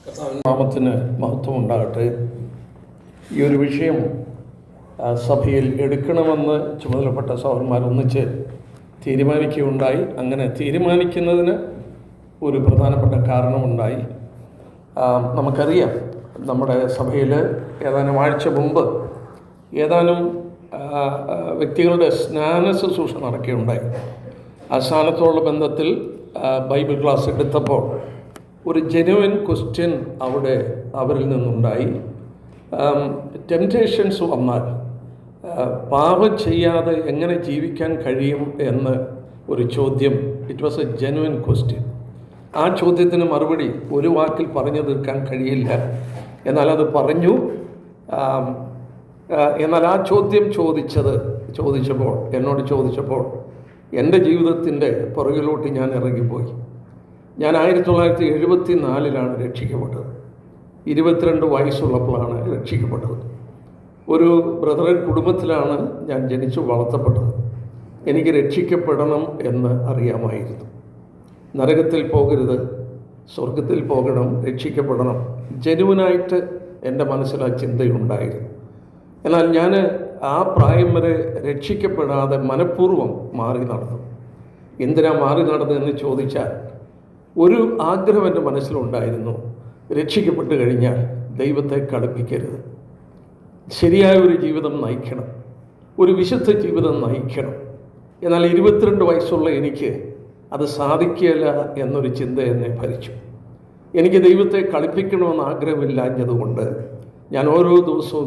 നാമത്തിന് മഹത്വം ഉണ്ടാകട്ടെ. ഈ ഒരു വിഷയം സഭയിൽ എടുക്കണമെന്ന് ചുമതലപ്പെട്ട സഹോദരന്മാർ ഒന്നിച്ച് തീരുമാനിക്കുകയുണ്ടായി. അങ്ങനെ തീരുമാനിക്കുന്നതിന് ഒരു പ്രധാനപ്പെട്ട കാരണമുണ്ടായി. നമുക്കറിയാം, നമ്മുടെ സഭയിൽ ഏതാനും ആഴ്ച മുമ്പ് ഏതാനും വ്യക്തികളുടെ സ്നാന ശുശ്രൂഷ നടക്കുകയുണ്ടായി. ആ സ്നാനത്തോടുള്ള ബന്ധത്തിൽ ബൈബിൾ ക്ലാസ് എടുത്തപ്പോൾ ഒരു ജെനുവിൻ ക്വസ്റ്റ്യൻ അവിടെ അവരിൽ നിന്നുണ്ടായി. ടെംപ്റ്റേഷൻസ് വന്നാൽ പാപം ചെയ്യാതെ എങ്ങനെ ജീവിക്കാൻ കഴിയും എന്ന് ഒരു ചോദ്യം. It was A genuine question. ആ ചോദ്യത്തിന് മറുപടി ഒരു വാക്കിൽ പറഞ്ഞു തീർക്കാൻ കഴിയില്ല. എന്നാൽ അത് പറഞ്ഞു. എന്നാൽ ആ ചോദ്യം എന്നോട് ചോദിച്ചപ്പോൾ എൻ്റെ ജീവിതത്തിൻ്റെ പുറകിലോട്ട് ഞാൻ ഇറങ്ങിപ്പോയി. ഞാൻ 1974 രക്ഷിക്കപ്പെട്ടത്. 22 വയസ്സുള്ളപ്പോഴാണ് രക്ഷിക്കപ്പെട്ടത്. ഒരു ബ്രദറൻ കുടുംബത്തിലാണ് ഞാൻ ജനിച്ചു വളർത്തപ്പെട്ടത്. എനിക്ക് രക്ഷിക്കപ്പെടണം എന്ന് അറിയാമായിരുന്നു. നരകത്തിൽ പോകരുത്, സ്വർഗത്തിൽ പോകണം, രക്ഷിക്കപ്പെടണം. ജനുവനായിട്ട് എൻ്റെ മനസ്സിൽ ആ ചിന്തയുണ്ടായിരുന്നു. എന്നാൽ ഞാൻ ആ പ്രായം വരെ രക്ഷിക്കപ്പെടാതെ മനഃപൂർവ്വം മാറി നടന്നു. എന്തിനാ മാറി നടന്നതെന്ന് ചോദിച്ചാൽ, ഒരു ആഗ്രഹം എൻ്റെ മനസ്സിലുണ്ടായിരുന്നു. രക്ഷിക്കപ്പെട്ട് കഴിഞ്ഞാൽ ദൈവത്തെ കളിപ്പിക്കരുത്, ശരിയായ ഒരു ജീവിതം നയിക്കണം, ഒരു വിശുദ്ധ ജീവിതം നയിക്കണം. എന്നാൽ 22 വയസ്സുള്ള എനിക്ക് അത് സാധിക്കില്ല എന്നൊരു ചിന്ത എന്നെ ഭരിച്ചു. എനിക്ക് ദൈവത്തെ കളിപ്പിക്കണമെന്ന് ആഗ്രഹമില്ലാഞ്ഞതുകൊണ്ട് ഞാൻ ഓരോ ദിവസവും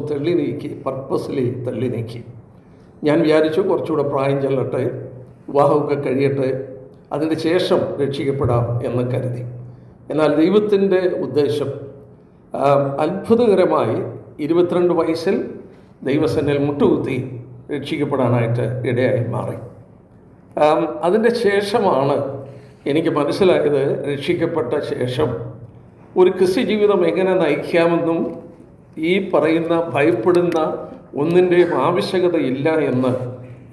പർപ്പസ്ലി തള്ളി നീക്കി. ഞാൻ വിചാരിച്ചു, കുറച്ചുകൂടെ പ്രായം ചെല്ലട്ടെ, വിവാഹമൊക്കെ കഴിയട്ടെ, അതിന് ശേഷം രക്ഷിക്കപ്പെടാം എന്ന് കരുതി. എന്നാൽ ദൈവത്തിൻ്റെ ഉദ്ദേശം അത്ഭുതകരമായി 22 വയസ്സിൽ ദൈവസന്നിധിയിൽ മുട്ടുകുത്തി രക്ഷിക്കപ്പെടാനായിട്ട് ഇടയായി മാറി. അതിൻ്റെ ശേഷമാണ് എനിക്ക് മനസ്സിലായത്, രക്ഷിക്കപ്പെട്ട ശേഷം ഒരു ക്രിസ്ത്യ ജീവിതം എങ്ങനെ നയിക്കാമെന്നും ഈ പറയുന്ന ഭയപ്പെടുന്ന ഒന്നിൻ്റെയും ആവശ്യകതയില്ല എന്ന്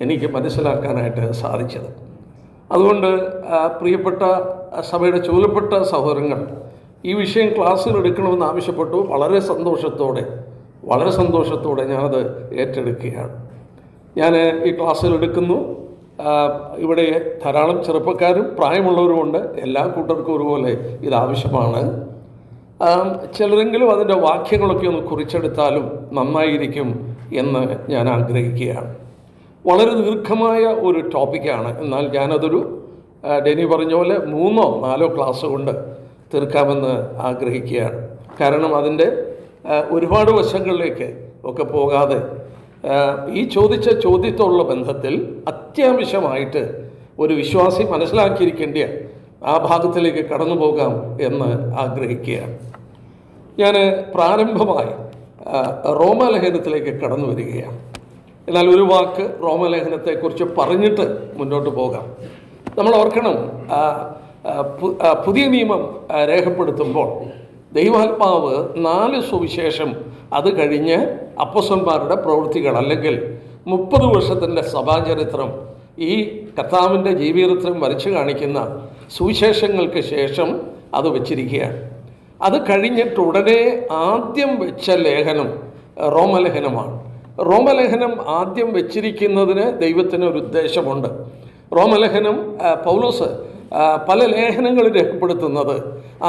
എനിക്ക് മനസ്സിലാക്കാനായിട്ട് സാധിച്ചത്. അതുകൊണ്ട് പ്രിയപ്പെട്ട സഭയുടെ ചുമതലപ്പെട്ട സഹോദരങ്ങൾ ഈ വിഷയം ക്ലാസ്സിൽ എടുക്കണമെന്ന് ആവശ്യപ്പെട്ടു. വളരെ സന്തോഷത്തോടെ ഞാനത് ഏറ്റെടുക്കുകയാണ്. ഞാൻ ഈ ക്ലാസ്സിൽ എടുക്കുന്നു. ഇവിടെ ധാരാളം ചെറുപ്പക്കാരും പ്രായമുള്ളവരുമുണ്ട്. എല്ലാ കൂട്ടർക്കും ഒരുപോലെ ഇതാവശ്യമാണ്. ചിലരെങ്കിലും അതിൻ്റെ വാക്യങ്ങളൊക്കെ ഒന്ന് കുറിച്ചെടുത്താലും നന്നായിരിക്കും എന്ന് ഞാൻ ആഗ്രഹിക്കുകയാണ്. വളരെ ദീർഘമായ ഒരു ടോപ്പിക്കാണ്. എന്നാൽ ഞാനതൊരു ഡെനി പറഞ്ഞ പോലെ 3 or 4 ക്ലാസ് കൊണ്ട് തീർക്കാമെന്ന് ആഗ്രഹിക്കുകയാണ്. കാരണം അതിൻ്റെ ഒരുപാട് വശങ്ങളിലേക്ക് ഒക്കെ പോകാതെ ഈ ചോദിച്ച ചോദ്യത്തോടുള്ള ബന്ധത്തിൽ അത്യാവശ്യമായിട്ട് ഒരു വിശ്വാസി മനസ്സിലാക്കിയിരിക്കേണ്ട ആ ഭാഗത്തിലേക്ക് കടന്നു പോകാം എന്ന് ആഗ്രഹിക്കുകയാണ്. ഞാൻ പ്രാരംഭമായി റോമാലേഖനത്തിലേക്ക് കടന്നു വരികയാണ്. എന്നാൽ ഒരു വാക്ക് റോമാലേഖനത്തെക്കുറിച്ച് പറഞ്ഞിട്ട് മുന്നോട്ട് പോകാം. നമ്മൾ ഓർക്കണം, പുതിയ നിയമം രേഖപ്പെടുത്തുമ്പോൾ ദൈവാത്മാവ് 4 സുവിശേഷം, അത് കഴിഞ്ഞ് അപ്പോസ്തലന്മാരുടെ പ്രവൃത്തികൾ, അല്ലെങ്കിൽ 30 വർഷത്തിൻ്റെ സഭാചരിത്രം, ഈ കർത്താവിൻ്റെ ജീവചരിത്രം വരച്ചു കാണിക്കുന്ന സുവിശേഷങ്ങൾക്ക് ശേഷം അത് വച്ചിരിക്കുകയാണ്. അത് കഴിഞ്ഞിട്ട് ഉടനെ ആദ്യം വെച്ച ലേഖനം റോമലേഖനമാണ്. റോമലേഖനം ആദ്യം വെച്ചിരിക്കുന്നതിന് ദൈവത്തിന് ഒരു ഉദ്ദേശമുണ്ട്. റോമലേഖനം പൗലോസ് പല ലേഖനങ്ങൾ രേഖപ്പെടുത്തുന്നത്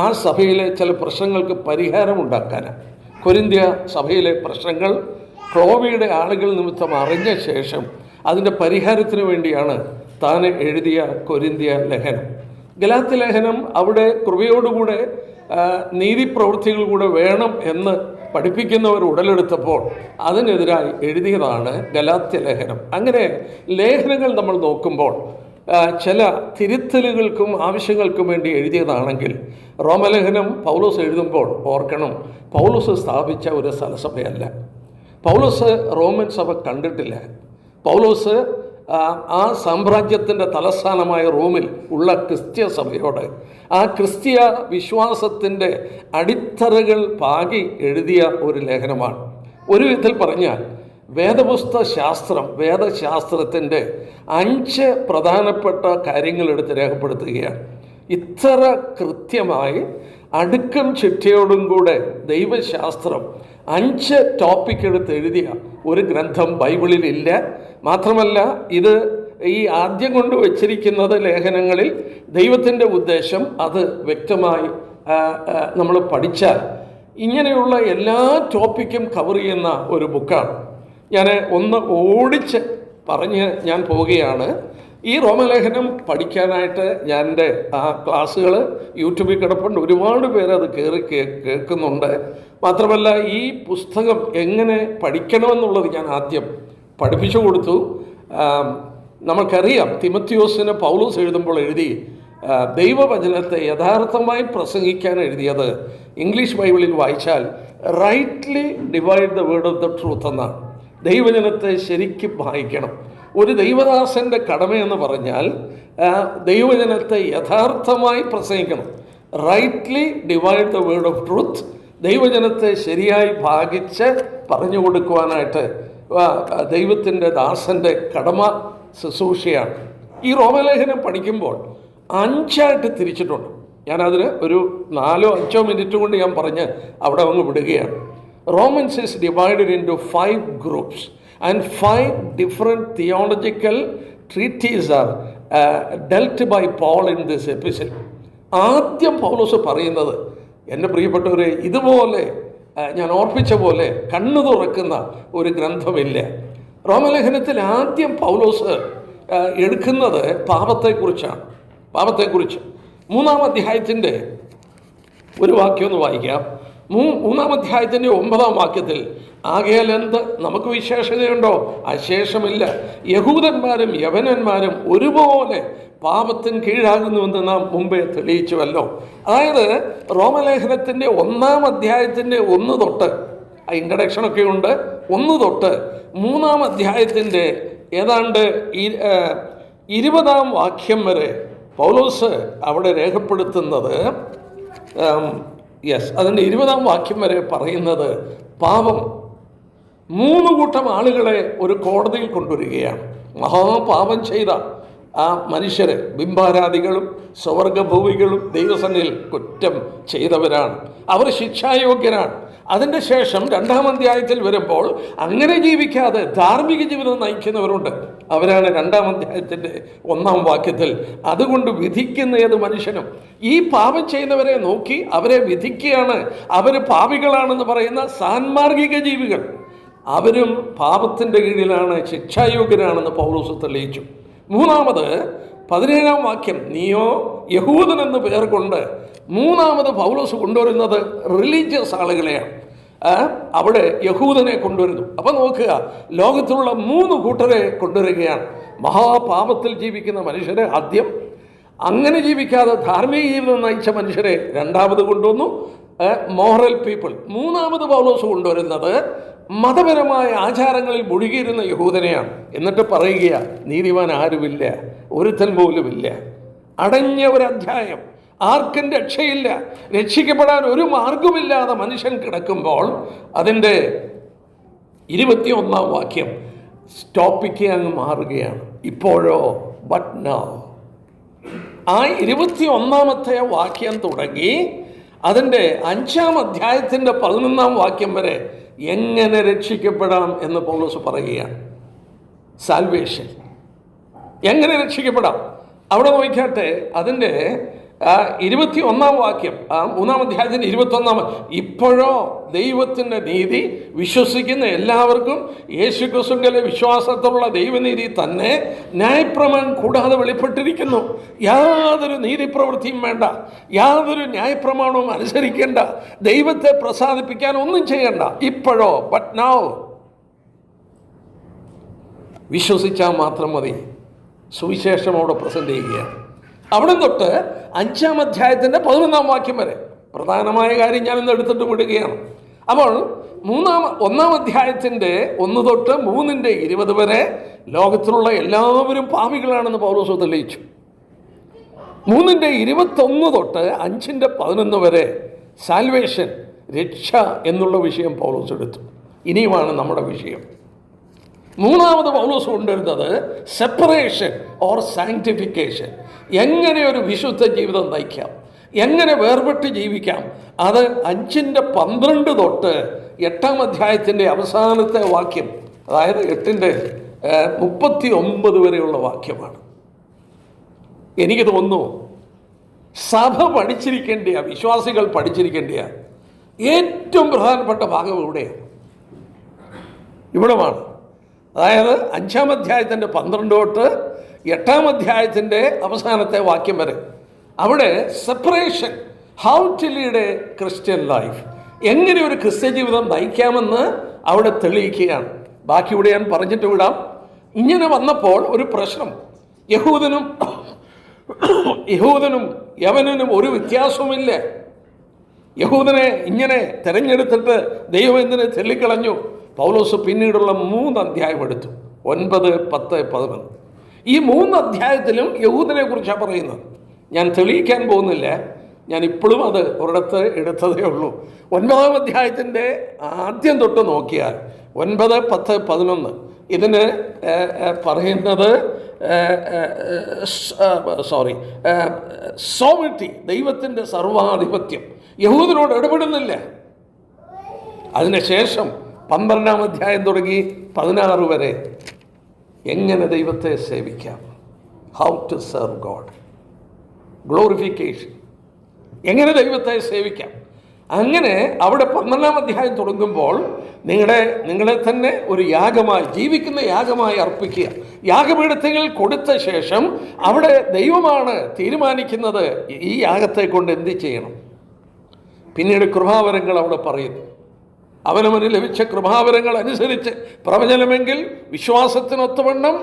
ആ സഭയിലെ ചില പ്രശ്നങ്ങൾക്ക് പരിഹാരമുണ്ടാക്കാനാണ്. കൊരിന്ത്യ സഭയിലെ പ്രശ്നങ്ങൾ ക്ലോവയുടെ ആളുകൾ നിമിത്തം അറിഞ്ഞ ശേഷം അതിൻ്റെ പരിഹാരത്തിന് വേണ്ടിയാണ് താൻ എഴുതിയ കൊരിന്ത്യ ലേഖനം. ഗലാത്യ ലേഖനം അവിടെ കൃപയോടുകൂടെ നീതിപ്രവൃത്തികൾ കൂടെ വേണം എന്ന് പഠിപ്പിക്കുന്നവർ ഉടലെടുത്തപ്പോൾ അതിനെതിരായി എഴുതിയതാണ് ഗലാത്യ ലേഖനം. അങ്ങനെ ലേഖനങ്ങൾ നമ്മൾ നോക്കുമ്പോൾ ചില തിരുത്തലുകൾക്കും ആവശ്യങ്ങൾക്കും വേണ്ടി എഴുതിയതാണെങ്കിൽ, റോമലേഖനം പൗലോസ് എഴുതുമ്പോൾ ഓർക്കണം, പൗലോസ് സ്ഥാപിച്ച ഒരു സ്ഥലസഭയല്ല. പൗലോസ് റോമൻ സഭ കണ്ടിട്ടില്ല. പൗലോസ് ആ സാമ്രാജ്യത്തിൻ്റെ തലസ്ഥാനമായ റോമിൽ ഉള്ള ക്രിസ്ത്യ സഭയോട് ആ ക്രിസ്തീയ വിശ്വാസത്തിൻ്റെ അടിത്തറകൾ പാകി എഴുതിയ ഒരു ലേഖനമാണ്. ഒരു വിധത്തിൽ പറഞ്ഞാൽ വേദശാസ്ത്രത്തിൻ്റെ 5 പ്രധാനപ്പെട്ട കാര്യങ്ങൾ എടുത്ത് രേഖപ്പെടുത്തുകയാണ്. ഇത്ര കൃത്യമായി അടുക്കും ചിട്ടയോടും കൂടെ ദൈവശാസ്ത്രം 5 ടോപ്പിക് എടുത്ത് എഴുതിയ ഒരു ഗ്രന്ഥം ബൈബിളിലില്ല. മാത്രമല്ല, ഇത് ഈ ആദ്യം കൊണ്ട് വച്ചിരിക്കുന്നത് ലേഖനങ്ങളിൽ ദൈവത്തിൻ്റെ ഉദ്ദേശം അത് വ്യക്തമായി നമ്മൾ പഠിച്ചാൽ ഇങ്ങനെയുള്ള എല്ലാ ടോപ്പിക്കും കവർ ചെയ്യുന്ന ഒരു ബുക്കാണ്. ഞാൻ ഒന്ന് ഓടിച്ച് പറഞ്ഞ് ഞാൻ പോവുകയാണ്. ഈ റോമലേഖനം പഠിക്കാനായിട്ട് ഞാൻ എൻ്റെ ആ ക്ലാസ്സുകൾ യൂട്യൂബിൽ കിടപ്പുണ്ട്. ഒരുപാട് പേരത് കയറി കേൾക്കുന്നുണ്ട്. മാത്രമല്ല, ഈ പുസ്തകം എങ്ങനെ പഠിക്കണമെന്നുള്ളത് ഞാൻ ആദ്യം പഠിപ്പിച്ചു കൊടുത്തു. നമുക്കറിയാം, തിമത്തിയോസിന് പൗലോസ് എഴുതുമ്പോൾ എഴുതി ദൈവവചനത്തെ യഥാർത്ഥമായി പ്രസംഗിക്കാൻ എഴുതിയത് ഇംഗ്ലീഷ് ബൈബിളിൽ വായിച്ചാൽ rightly divide the word of the truth എന്നാണ്. ദൈവവചനത്തെ ശരിക്കും വായിക്കണം. ഒരു ദൈവദാസൻ്റെ കടമയെന്ന് പറഞ്ഞാൽ ദൈവവചനത്തെ യഥാർത്ഥമായി പ്രസംഗിക്കണം. Rightly divide the word of truth. ദൈവവചനത്തെ ശരിയായി ഭാഗിച്ച് പറഞ്ഞു കൊടുക്കുവാനായിട്ട് ദൈവത്തിൻ്റെ ദാസൻ്റെ കടമ ശുശ്രൂഷയാണ്. ഈ റോമലേഖനം പഠിക്കുമ്പോൾ 5 തിരിച്ചിട്ടുണ്ട്. ഞാനതിന് ഒരു 4-5 മിനിറ്റ് കൊണ്ട് ഞാൻ പറഞ്ഞ് അവിടെ അങ്ങ് വിടുകയാണ്. Romans is divided into 5 groups and 5 different theological treatises are dealt by Paul in this epistle. ആദ്യം പൗലോസ് പറയുന്നത്, എൻ്റെ പ്രിയപ്പെട്ടവരെ, ഇതുപോലെ ഞാൻ ഓർപ്പിച്ച പോലെ കണ്ണു തുറക്കുന്ന ഒരു ഗ്രന്ഥമില്ല. റോമലേഖനത്തിൽ ആദ്യം പൗലോസ് എടുക്കുന്നത് പാപത്തെക്കുറിച്ചാണ്. പാപത്തെക്കുറിച്ച് 3-ാം അധ്യായത്തിൻ്റെ ഒരു വാക്യം ഒന്ന് വായിക്കാം. 3-ാം അധ്യായത്തിൻ്റെ 9-ാം വാക്യത്തിൽ, ആകയാൽ എന്ത് നമുക്ക് വിശേഷതയുണ്ടോ? അശേഷമില്ല. യഹൂദന്മാരും യവനന്മാരും ഒരുപോലെ പാപത്തിന് കീഴാകുന്നുവെന്ന് നാം മുമ്പേ തെളിയിച്ചുവല്ലോ. അതായത് റോമലേഖനത്തിൻ്റെ 1-ാം അധ്യായത്തിൻ്റെ 1 തൊട്ട്, ആ ഇൻട്രഡക്ഷനൊക്കെ ഉണ്ട്, 1 തൊട്ട് 3-ാം അധ്യായത്തിൻ്റെ ഏതാണ്ട് 20-ാം വാക്യം വരെ പൗലോസ് അവിടെ രേഖപ്പെടുത്തുന്നത്, അതിൻ്റെ 20-ാം വാക്യം വരെ പറയുന്നത് പാപം 3 കൂട്ടം ആളുകളെ ഒരു കോടതിയിൽ കൊണ്ടുവരികയാണ്. മഹാപാപം ചെയ്ത ആ മനുഷ്യരെ, ബിംബാരാധികളും സ്വർഗഭൂമികളും ദൈവസന്നിധിയിൽ കുറ്റം ചെയ്തവരാണ്. അവർ ശിക്ഷായോഗ്യരാണ്. അതിൻ്റെ ശേഷം 2-ാം അധ്യായത്തിൽ വരുമ്പോൾ അങ്ങനെ ജീവിക്കാതെ ധാർമ്മിക ജീവിതം നയിക്കുന്നവരുണ്ട്. അവരാണ് 2-ാം അധ്യായത്തിൻ്റെ 1-ാം വാക്യത്തിൽ. അതുകൊണ്ട് വിധിക്കുന്ന ഏത് മനുഷ്യനും ഈ പാപം ചെയ്യുന്നവരെ നോക്കി അവരെ വിധിക്കുകയാണ്. അവർ പാപികളാണെന്ന് പറയുന്ന സാൻമാർഗിക ജീവികൾ, അവരും പാപത്തിൻ്റെ കീഴിലാണ്, ശിക്ഷായോഗ്യരാണെന്ന് പൗലോസ് തെളിയിച്ചു. 3-ാമത് 17-ാം വാക്യം, നീയോ യഹൂദനെന്ന് പേർ കൊണ്ട് 3-ാമത് പൗലോസ് കൊണ്ടുവരുന്നത് റിലീജിയസ് ആളുകളെയാണ്. അവിടെ യഹൂദനെ കൊണ്ടുവരുന്നു. അപ്പം നോക്കുക, ലോകത്തിലുള്ള 3 കൂട്ടരെ കൊണ്ടുവരികയാണ്. മഹാപാപത്തിൽ ജീവിക്കുന്ന മനുഷ്യരെ ആദ്യം, അങ്ങനെ ജീവിക്കാതെ ധാർമ്മിക ജീവിതം നയിച്ച മനുഷ്യരെ 2-ാമത് കൊണ്ടുവന്നു, മോറൽ പീപ്പിൾ. 3-ാമത് പൗലോസ് കൊണ്ടുവരുന്നത് മതപരമായ ആചാരങ്ങളിൽ മുഴുകിയിരുന്ന യഹൂദനെയാണ്. എന്നിട്ട് പറയുക, നീതിമാൻ ആരുമില്ല, ഒരുത്തൻ പോലുമില്ല. അടഞ്ഞ ഒരധ്യായം, ആർക്കും രക്ഷയില്ല, രക്ഷിക്കപ്പെടാൻ ഒരു മാർഗമില്ലാതെ മനുഷ്യൻ കിടക്കുമ്പോൾ അതിൻ്റെ 21-ാം വാക്യം ടോപ്പിക്ക് അങ്ങ് മാറുകയാണ്. ഇപ്പോഴോ, ബട്ട് നൗ. ആ 21-ാമത്തെ വാക്യം തുടങ്ങി അതിൻ്റെ 5-ാം അധ്യായത്തിൻ്റെ 11-ാം വാക്യം വരെ എങ്ങനെ രക്ഷിക്കപ്പെടാം എന്ന് പൗലോസ് പറയുകയാണ്. സാൽവേഷൻ, എങ്ങനെ രക്ഷിക്കപ്പെടാം? അവിടെ നോക്കിയാട്ടെ, അതിൻ്റെ 21-ാം വാക്യം, 3-ാം അധ്യായത്തിൻ്റെ 21-ാം, ഇപ്പോഴോ ദൈവത്തിൻ്റെ നീതി വിശ്വസിക്കുന്ന എല്ലാവർക്കും യേശുക്രിസ്തുവിലെ വിശ്വാസത്തിലുള്ള ദൈവനീതി തന്നെ ന്യായപ്രമാണം കൂടാതെ വെളിപ്പെട്ടിരിക്കുന്നു. യാതൊരു നീതിപ്രവൃത്തിയും വേണ്ട, യാതൊരു ന്യായപ്രമാണവും അനുസരിക്കേണ്ട, ദൈവത്തെ പ്രസാദിപ്പിക്കാൻ ഒന്നും ചെയ്യണ്ട. ഇപ്പോഴോ, ബട്ട് നൗ. വിശ്വസിച്ചാൽ മാത്രം മതി. സുവിശേഷം അവിടെ പ്രസന്റ് ചെയ്യുകയാണ്. അവിടെ തൊട്ട് 5-ാം അധ്യായത്തിൻ്റെ 11-ാം വാക്യം വരെ പ്രധാനമായ കാര്യം ഞാനിന്ന് എടുത്തിട്ട് വിടുകയാണ്. അപ്പോൾ 1-ാം അധ്യായത്തിൻ്റെ 1 തൊട്ട് 3-ന്റെ 20 വരെ ലോകത്തിലുള്ള എല്ലാവരും പാപികളാണെന്ന് പൗലോസ് തെളിയിച്ചു. 3-ന്റെ 21 തൊട്ട് 5-ന്റെ 11 വരെ സാൽവേഷൻ, രക്ഷ എന്നുള്ള വിഷയം പൗലോസ് എടുത്തു. ഇനിയുമാണ് നമ്മുടെ വിഷയം. 3-ാമത് പൗലോസ് കൊണ്ടുവരുന്നത് സെപ്പറേഷൻ ഓർ സാങ്ക്ടിഫിക്കേഷൻ. എങ്ങനെ ഒരു വിശുദ്ധ ജീവിതം നയിക്കാം, എങ്ങനെ വേർപെട്ട് ജീവിക്കാം, അത് 5:12 തൊട്ട് 8-ാം അധ്യായത്തിൻ്റെ അവസാനത്തെ വാക്യം, അതായത് 8:39 വരെയുള്ള വാക്യമാണ്. എനിക്ക് തോന്നുന്നു സഭ പഠിച്ചിരിക്കേണ്ട, വിശ്വാസികൾ പഠിച്ചിരിക്കേണ്ട ഏറ്റവും പ്രധാനപ്പെട്ട ഭാഗം ഇവിടമാണ്. അതായത് 5-ാം അധ്യായത്തിൻ്റെ 12 തൊട്ട് 8-ാം അധ്യായത്തിൻ്റെ അവസാനത്തെ വാക്യം വരെ. അവിടെ separation, how to lead a Christian life, എങ്ങനെ ഒരു ക്രിസ്ത്യ ജീവിതം നയിക്കാമെന്ന് അവിടെ തെളിയിക്കുകയാണ്. ബാക്കി ഇവിടെ ഞാൻ പറഞ്ഞിട്ട് വിടാം. ഇങ്ങനെ വന്നപ്പോൾ ഒരു പ്രശ്നം, യഹൂദനും യവനനും ഒരു വ്യത്യാസവുമില്ല. യഹൂദനെ ഇങ്ങനെ തിരഞ്ഞെടുത്തിട്ട് ദൈവം എന്തിനെ തള്ളിക്കളഞ്ഞു? പൗലോസ് പിന്നീടുള്ള 3 അധ്യായം എടുത്തു, 9, 10, 11. ഈ 3 അധ്യായത്തിലും യഹൂദനെ കുറിച്ചാണ് പറയുന്നത്. ഞാൻ തെളിയിക്കാൻ പോകുന്നില്ല, ഞാൻ ഇപ്പോഴും അത് ഒരിടത്ത് എടുത്തതേ ഉള്ളൂ. 9-ാം അധ്യായത്തിൻ്റെ ആദ്യം തൊട്ട് നോക്കിയാൽ 9, 10, 11 ഇതിന് പറയുന്നത് സോവറിറ്റി, ദൈവത്തിൻ്റെ സർവാധിപത്യം. യഹൂദനോട് ഇടപെടുന്നില്ല. അതിനുശേഷം 12-ാം അധ്യായം തുടങ്ങി 16 വരെ എങ്ങനെ ദൈവത്തെ സേവിക്കാം, how to serve God, glorification, എങ്ങനെ ദൈവത്തെ സേവിക്കാം. അങ്ങനെ അവിടെ 12-ാം അധ്യായം തുടങ്ങുമ്പോൾ നിങ്ങളെ തന്നെ ഒരു യാഗമായി, ജീവിക്കുന്ന യാഗമായി അർപ്പിക്കുക. യാഗപീഠത്തിൽ കൊടുത്ത ശേഷം അവിടെ ദൈവമാണ് തീരുമാനിക്കുന്നത് ഈ യാഗത്തെ കൊണ്ട് എന്ത് ചെയ്യണം. പിന്നീട് കൃപാവരങ്ങൾ അവിടെ പറയുന്നു. അവനവന് ലഭിച്ച കൃപാവരങ്ങൾ അനുസരിച്ച് പ്രവചനമെങ്കിൽ വിശ്വാസത്തിനൊത്തവണ്ണം,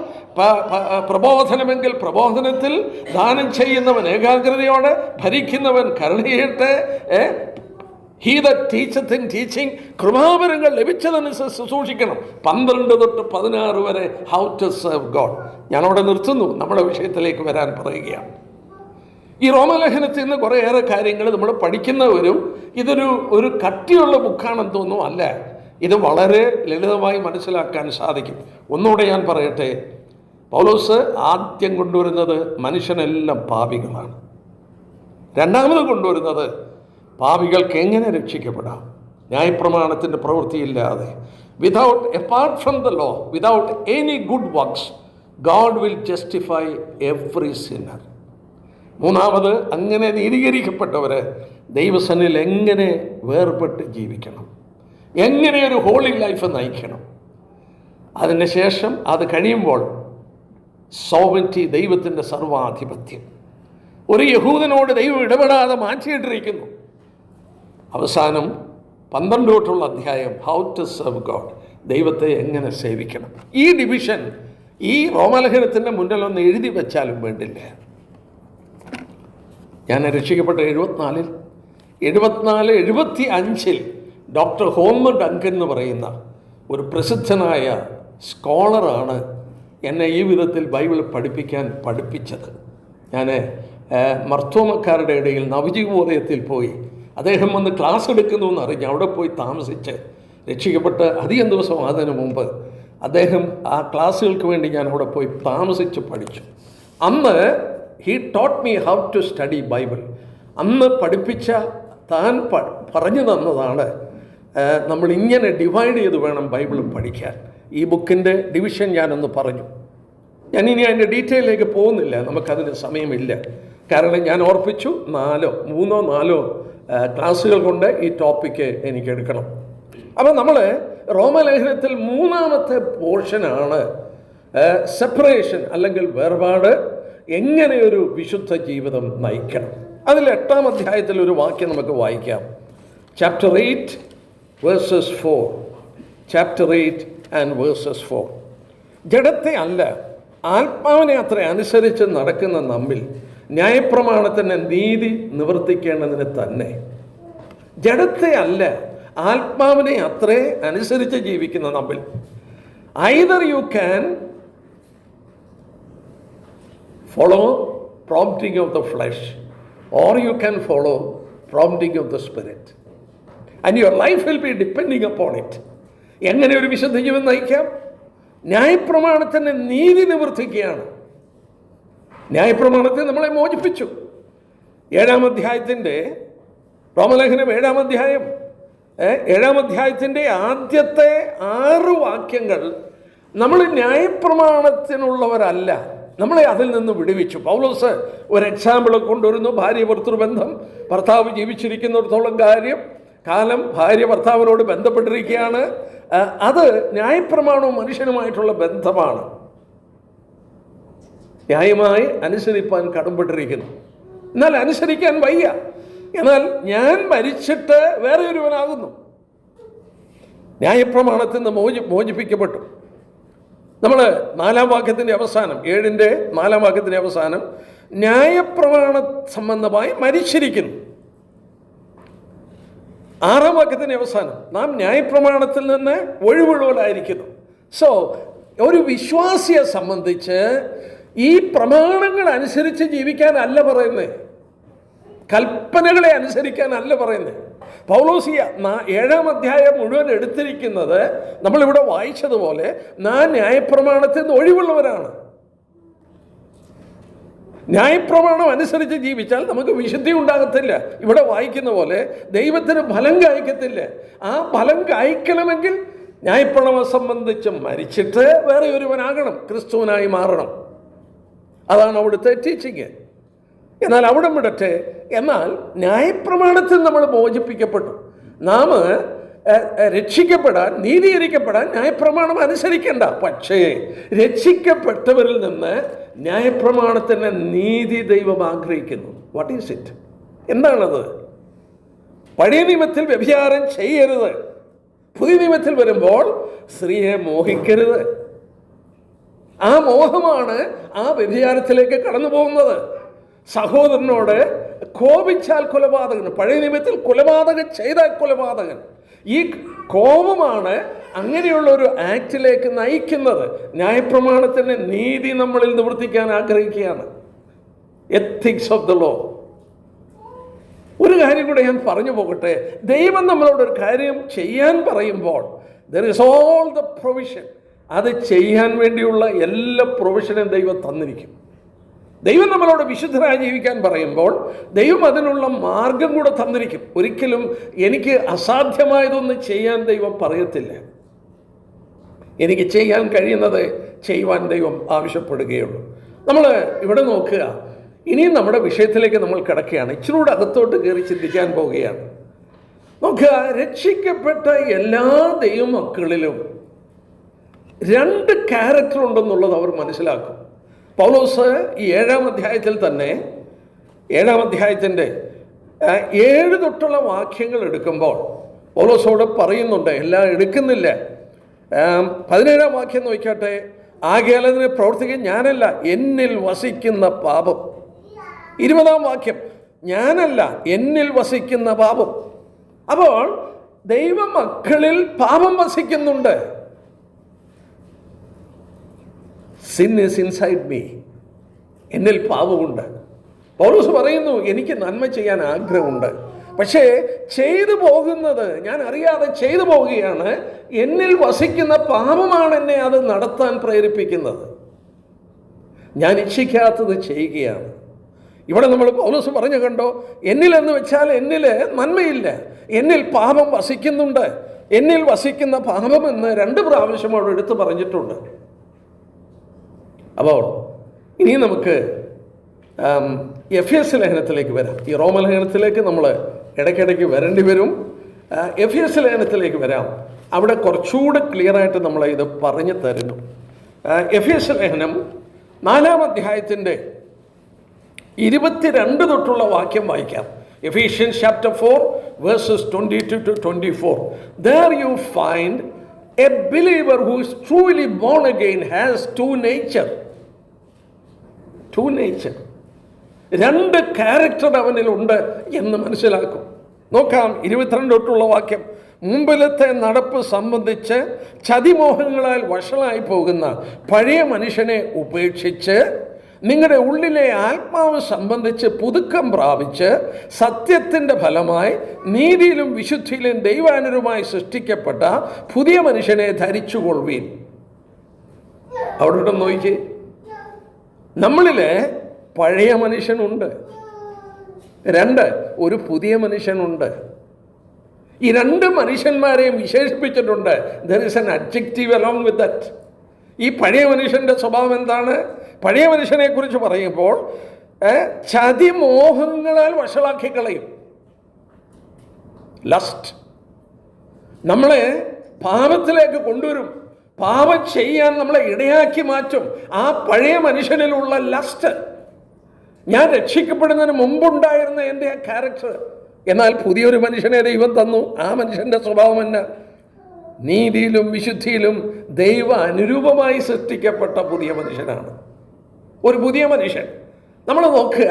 പ്രബോധനമെങ്കിൽ പ്രബോധനത്തിൽ, ദാനം ചെയ്യുന്നവൻ ഏകാഗ്രതയോടെ, ഭരിക്കുന്നവൻ കരുണ ചെയ്യട്ടെ, ഹീ ദാറ്റ് ടീച്ചത്ത് ഇൻ ടീച്ചിങ്, കൃപാവരങ്ങൾ ലഭിച്ചതനുസരിച്ച് സൂക്ഷിക്കണം. 12 തൊട്ട് 16 വരെ ഹൗ ടു സെർവ് ഗോഡ്. ഞാനവിടെ നിർത്തുന്നു, നമ്മുടെ വിഷയത്തിലേക്ക് വരാൻ പറയുകയാണ്. ഈ റോമലേഖനത്തിൽ നിന്ന് കുറേയേറെ കാര്യങ്ങൾ നമ്മൾ പഠിക്കുന്നവരും ഒരു കട്ടിയുള്ള ബുക്കാണെന്ന് തോന്നുന്നു. അല്ല, ഇത് വളരെ ലളിതമായി മനസ്സിലാക്കാൻ സാധിക്കും. ഒന്നുകൂടെ ഞാൻ പറയട്ടെ, പൗലോസ് ആദ്യം കൊണ്ടുവരുന്നത് മനുഷ്യനെല്ലാം പാപികളാണ്. രണ്ടാമത് കൊണ്ടുവരുന്നത് പാപികൾക്ക് എങ്ങനെ രക്ഷിക്കപ്പെടാം, ന്യായപ്രമാണത്തിൻ്റെ പ്രവൃത്തിയില്ലാതെ, apart from the law, without any good works, God will justify every sinner. മൂന്നാമത്, അങ്ങനെ നീതീകരിക്കപ്പെട്ടവർ ദൈവസന്നിധിയിൽ എങ്ങനെ വേർപെട്ട് ജീവിക്കണം, എങ്ങനെ ഒരു ഹോളി ലൈഫ് നയിക്കണം. അതിന് ശേഷം അത് കഴിയുമ്പോൾ സോവറിറ്റി, ദൈവത്തിൻ്റെ സർവാധിപത്യം. ഒരു യഹൂദനോട് ദൈവം ഇടപെടാതെ മാറ്റിയിട്ടിരിക്കുന്നു. അവസാനം 12 തൊട്ടുള്ള അധ്യായം ഹൗ ടു സെർവ് ഗോഡ്, ദൈവത്തെ എങ്ങനെ സേവിക്കണം. ഈ ഡിവിഷൻ ഈ റോമലേഖനത്തിൻ്റെ മുന്നിലൊന്ന് എഴുതി വെച്ചാലും വേണ്ടില്ല. ഞാൻ രക്ഷിക്കപ്പെട്ട 75 ഡോക്ടർ ഹോമർ ഡങ്കൻ എന്ന് പറയുന്ന ഒരു പ്രസിദ്ധനായ സ്കോളറാണ് എന്നെ ഈ വിധത്തിൽ ബൈബിൾ പഠിപ്പിച്ചത്. ഞാൻ മർത്തോമക്കാരുടെ ഇടയിൽ നവജീവോദയത്തിൽ പോയി അദ്ദേഹം വന്ന് ക്ലാസ് എടുക്കുന്നു എന്നറിഞ്ഞ് അവിടെ പോയി താമസിച്ച് രക്ഷിക്കപ്പെട്ട് അധികം ദിവസം അതിനു മുമ്പ് അദ്ദേഹം ആ ക്ലാസ്സുകൾക്ക് വേണ്ടി ഞാൻ അവിടെ പോയി താമസിച്ച് പഠിച്ചു. അന്ന് he taught me how to study Bible. അന്ന് പഠിപ്പിച്ച താൻ പറഞ്ഞു തന്നതാണ്, നമ്മൾ ഇങ്ങനെ ഡിവൈഡ് ചെയ്ത് വേണം ബൈബിൾ പഠിക്കാൻ. ഈ ബുക്കിൻ്റെ ഡിവിഷൻ ഞാനൊന്ന് പറഞ്ഞു. ഞാനിനി അതിൻ്റെ ഡീറ്റെയിലേക്ക് പോകുന്നില്ല, നമുക്കതിന് സമയമില്ല. കാരണം ഞാൻ ഓർപ്പിച്ചു 3-4 ക്ലാസ്സുകൾ കൊണ്ട് ഈ ടോപ്പിക്ക് എനിക്ക് എടുക്കണം. അപ്പോൾ നമ്മൾ റോമലേഖനത്തിൽ 3-ാമത്തെ പോർഷനാണ് സെപ്പറേഷൻ അല്ലെങ്കിൽ വേർപാട്, എങ്ങനെ ഒരു വിശുദ്ധ ജീവിതം നയിക്കണം. അതിൽ 8-ാം അധ്യായത്തിൽ ഒരു വാക്യം നമുക്ക് വായിക്കാം. Chapter 8 versus 4. Chapter 8 and versus 4. ജഡത്തെ അല്ല ആത്മാവിനെ അത്ര അനുസരിച്ച് നടക്കുന്ന നമ്മിൽ ന്യായപ്രമാണത്തിൻ്റെ നീതി നിവർത്തിക്കേണ്ടതിന് തന്നെ. ജഡത്തെ അല്ല ആത്മാവിനെ അത്രേ അനുസരിച്ച് ജീവിക്കുന്ന നമ്മിൽ. Either you can follow prompting of the flesh or you can follow prompting of the spirit and your life will be depending upon it. എങ്ങനെ ഒരു വിശുദ്ധ ജീവിതം നയിക്കാം? ന്യായപ്രമാണത്തിൻ്റെ നീതി നിവർത്തിക്കുകയാണ്. ന്യായപ്രമാണത്തെ നമ്മളെ മോചിപ്പിച്ചു. 7-ാം അധ്യായത്തിൻ്റെ റോമലേഖനം 7-ാം അധ്യായം 7-ാം അധ്യായത്തിൻ്റെ ആദ്യത്തെ 6 വാക്യങ്ങൾ നമ്മൾ ന്യായപ്രമാണത്തിനുള്ളവരല്ല, നമ്മളെ അതിൽ നിന്ന് വിടുവിച്ചു. പൗലോസ് ഒരു എക്സാമ്പിൾ കൊണ്ടുവരുന്നു. ഭാര്യ ഭർത്തൃബന്ധം, ഭർത്താവ് ജീവിച്ചിരിക്കുന്നിടത്തോളം കാലം ഭാര്യ ഭർത്താവിനോട് ബന്ധപ്പെട്ടിരിക്കുകയാണ്. അത് ന്യായപ്രമാണവും മനുഷ്യനുമായിട്ടുള്ള ബന്ധമാണ്. ന്യായമായി അനുസരിപ്പാൻ കടംപ്പെട്ടിരിക്കുന്നു. എന്നാൽ അനുസരിക്കാൻ വയ്യ. എന്നാൽ ഞാൻ മരിച്ചിട്ട് വേറെ ഒരുവനാകുന്നു. ന്യായപ്രമാണത്തിൽ നിന്ന് മോചിപ്പിക്കപ്പെട്ടു. നമ്മൾ 4-ാം വാക്യത്തിൻ്റെ അവസാനം, 7-ന്റെ 4-ാം വാക്യത്തിൻ്റെ അവസാനം ന്യായപ്രമാണ സംബന്ധമായി മരിച്ചിരിക്കുന്നു. 6-ാം വാക്യത്തിൻ്റെ അവസാനം നാം ന്യായപ്രമാണത്തിൽ നിന്ന് ഒഴിവുള്ളവരായിരിക്കുന്നു. സോ ഒരു വിശ്വാസിയെ സംബന്ധിച്ച് ഈ പ്രമാണങ്ങൾ അനുസരിച്ച് ജീവിക്കാനല്ല പറയുന്നത്, കൽപ്പനകളെ അനുസരിക്കാനല്ല പറയുന്നത്. പൗലോസ് 7-ാം അധ്യായം മുഴുവൻ എടുത്തിരിക്കുന്നത് നമ്മളിവിടെ വായിച്ചതുപോലെ നാം ന്യായപ്രമാണത്തിൽ നിന്ന് ഒഴിവുള്ളവരാണ്. ന്യായപ്രമാണം അനുസരിച്ച് ജീവിച്ചാൽ നമുക്ക് വിശുദ്ധി ഉണ്ടാകത്തില്ല. ഇവിടെ വായിക്കുന്ന പോലെ ദൈവത്തിന് ഫലം കായ്ക്കത്തില്ല. ആ ഫലം കായ്ക്കണമെങ്കിൽ ന്യായപ്രമാണം സംബന്ധിച്ച് മരിച്ചിട്ട് വേറെ ഒരുവനാകണം, ക്രിസ്തുവിനായി മാറണം. അതാണ് അവിടുത്തെ ടീച്ചിങ്. എന്നാൽ അവിടെ വിടട്ടെ. എന്നാൽ ന്യായപ്രമാണത്തിൽ നമ്മൾ മോചിപ്പിക്കപ്പെട്ടു. നാം രക്ഷിക്കപ്പെടാൻ, നീതീകരിക്കപ്പെടാൻ ന്യായപ്രമാണം അനുസരിക്കേണ്ട. പക്ഷേ രക്ഷിക്കപ്പെട്ടവരിൽ നിന്ന് ന്യായപ്രമാണത്തിൻ്റെ നീതി ദൈവം ആഗ്രഹിക്കുന്നു. What is it? എന്താണത്? പഴയ നിയമത്തിൽ വ്യഭിചാരം ചെയ്യരുത്. പുതിയ നിയമത്തിൽ വരുമ്പോൾ സ്ത്രീയെ മോഹിക്കരുത്. ആ മോഹമാണ് ആ വ്യഭിചാരത്തിലേക്ക് കടന്നു പോകുന്നത്. സഹോദരനോട് കോപിച്ചാൽ കൊലപാതകൻ, പഴയ നിയമത്തിൽ കൊലപാതകം ചെയ്താൽ കൊലപാതകൻ. ഈ കോപമാണ് അങ്ങനെയുള്ള ഒരു ആക്റ്റിലേക്ക് നയിക്കുന്നത്. ന്യായപ്രമാണത്തിൻ്റെ നീതി നമ്മളിൽ നിവർത്തിക്കാൻ ആഗ്രഹിക്കുകയാണ്. Ethics of the law. ഒരു കാര്യം കൂടെ ഞാൻ പറഞ്ഞു പോകട്ടെ. ദൈവം നമ്മളോട് ഒരു കാര്യം ചെയ്യാൻ പറയുമ്പോൾ there is all the provision. അത് ചെയ്യാൻ വേണ്ടിയുള്ള എല്ലാ പ്രൊവിഷനും ദൈവം തന്നിരിക്കും. ദൈവം നമ്മളോട് വിശുദ്ധരായി ജീവിക്കാൻ പറയുമ്പോൾ ദൈവം അതിനുള്ള മാർഗം കൂടെ തന്നിരിക്കും. ഒരിക്കലും എനിക്ക് അസാധ്യമായതൊന്നും ചെയ്യാൻ ദൈവം പറയത്തില്ല. എനിക്ക് ചെയ്യാൻ കഴിയുന്നത് ചെയ്യുവാൻ ദൈവം ആവശ്യപ്പെടുകയുള്ളൂ. നമ്മൾ ഇവിടെ നോക്കുക. ഇനിയും നമ്മുടെ വിഷയത്തിലേക്ക് നമ്മൾ കിടക്കുകയാണ്. ഇച്ചിരൂടെ അകത്തോട്ട് കയറി ചിന്തിക്കാൻ പോവുകയാണ്. നോക്കുക, രക്ഷിക്കപ്പെട്ട എല്ലാ ദൈവമക്കളിലും 2 ക്യാരക്ടർ ഉണ്ടെന്നുള്ളത് അവർ മനസ്സിലാക്കും. പൗലോസ് ഈ 7-ാം അധ്യായത്തിൽ തന്നെ 7-ാം അധ്യായത്തിൻ്റെ 7 തൊട്ടുള്ള വാക്യങ്ങൾ എടുക്കുമ്പോൾ പൗലോസോട് പറയുന്നുണ്ട്. എല്ലാം എടുക്കുന്നില്ല. 17-ാം വാക്യം നോക്കട്ടെ. ആകയാൽ അതിനെ പ്രവർത്തിക്കാൻ ഞാനല്ല, എന്നിൽ വസിക്കുന്ന പാപം. 20-ാം വാക്യം, ഞാനല്ല, എന്നിൽ വസിക്കുന്ന പാപം. അപ്പോൾ ദൈവമക്കളിൽ പാപം വസിക്കുന്നുണ്ട്. Sin is inside me. എന്നിൽ പാപമുണ്ട്. പൗലോസ് പറയുന്നു, എനിക്ക് നന്മ ചെയ്യാൻ ആഗ്രഹമുണ്ട്, പക്ഷേ ചെയ്തു പോകുന്നത് ഞാൻ അറിയാതെ ചെയ്തു പോവുകയാണ്. എന്നിൽ വസിക്കുന്ന പാപമാണ് എന്നെ അത് നടത്താൻ പ്രേരിപ്പിക്കുന്നത്. ഞാൻ ഇച്ഛിക്കാത്തത് ചെയ്യുകയാണ്. ഇവിടെ നമ്മൾ പൗലോസ് പറഞ്ഞു കണ്ടോ, എന്നിലെന്ന് വെച്ചാൽ എന്നിൽ നന്മയില്ല, എന്നിൽ പാപം വസിക്കുന്നുണ്ട്. എന്നിൽ വസിക്കുന്ന പാപമെന്ന് 2 പ്രാവശ്യം അവിടെ എടുത്തു പറഞ്ഞിട്ടുണ്ട്. അപ്പോൾ ഇനി നമുക്ക് എഫേസ്യ ലേഖനത്തിലേക്ക് വരാം. ഈ റോമലേഖനത്തിലേക്ക് നമ്മൾ ഇടയ്ക്കിടയ്ക്ക് വരേണ്ടി വരും. എഫേസ്യ ലേഖനത്തിലേക്ക് വരാം. അവിടെ കുറച്ചുകൂടെ ക്ലിയറായിട്ട് നമ്മളെ ഇത് പറഞ്ഞു തരുന്നു. എഫേസ്യ ലേഖനം 4-ാം അധ്യായത്തിൻ്റെ 22 തൊട്ടുള്ള വാക്യം വായിക്കാം. Ephesians chapter 4 verses 22 to 24. There you find a believer who is truly born again has two nature. 2 character അവനിലുണ്ട് എന്ന് മനസ്സിലാക്കും. നോക്കാം 22 തൊട്ടുള്ള വാക്യം. മുമ്പിലത്തെ നടപ്പ് സംബന്ധിച്ച് ചതിമോഹങ്ങളാൽ വഷളായി പോകുന്ന പഴയ മനുഷ്യനെ ഉപേക്ഷിച്ച് നിങ്ങളുടെ ഉള്ളിലെ ആത്മാവ് സംബന്ധിച്ച് പുതുക്കം പ്രാപിച്ച് സത്യത്തിൻ്റെ ഫലമായി നീതിയിലും വിശുദ്ധിയിലും ദൈവാനുരൂപമായി സൃഷ്ടിക്കപ്പെട്ട പുതിയ മനുഷ്യനെ ധരിച്ചുകൊള്ളുവീൻ. അവിടെ നോക്കി, നമ്മളിൽ പഴയ മനുഷ്യനുണ്ട്. 2, ഒരു പുതിയ മനുഷ്യനുണ്ട്. ഈ 2 മനുഷ്യന്മാരെയും വിശേഷിപ്പിച്ചിട്ടുണ്ട്. There is an adjective along with that. ഈ പഴയ മനുഷ്യൻ്റെ സ്വഭാവം എന്താണ്? പഴയ മനുഷ്യനെ കുറിച്ച് പറയുമ്പോൾ ചതിമോഹങ്ങളാൽ വഷളാക്കി കളയും. ലസ്റ്റ് നമ്മളെ പാപത്തിലേക്ക് കൊണ്ടുവരും. പാപം ചെയ്യാൻ നമ്മളെ ഇടയാക്കി മാറ്റും. ആ പഴയ മനുഷ്യനിലുള്ള ലസ്റ്റ്, ഞാൻ രക്ഷിക്കപ്പെടുന്നതിന് മുമ്പുണ്ടായിരുന്ന എൻ്റെ ആ ക്യാരക്ടർ. എന്നാൽ പുതിയൊരു മനുഷ്യനെ ദൈവം തന്നു. ആ മനുഷ്യൻ്റെ സ്വഭാവം എന്നാ? നീതിയിലും വിശുദ്ധിയിലും ദൈവ അനുരൂപമായി സൃഷ്ടിക്കപ്പെട്ട പുതിയ മനുഷ്യനാണ്. ഒരു പുതിയ മനുഷ്യൻ. നമ്മൾ നോക്കുക,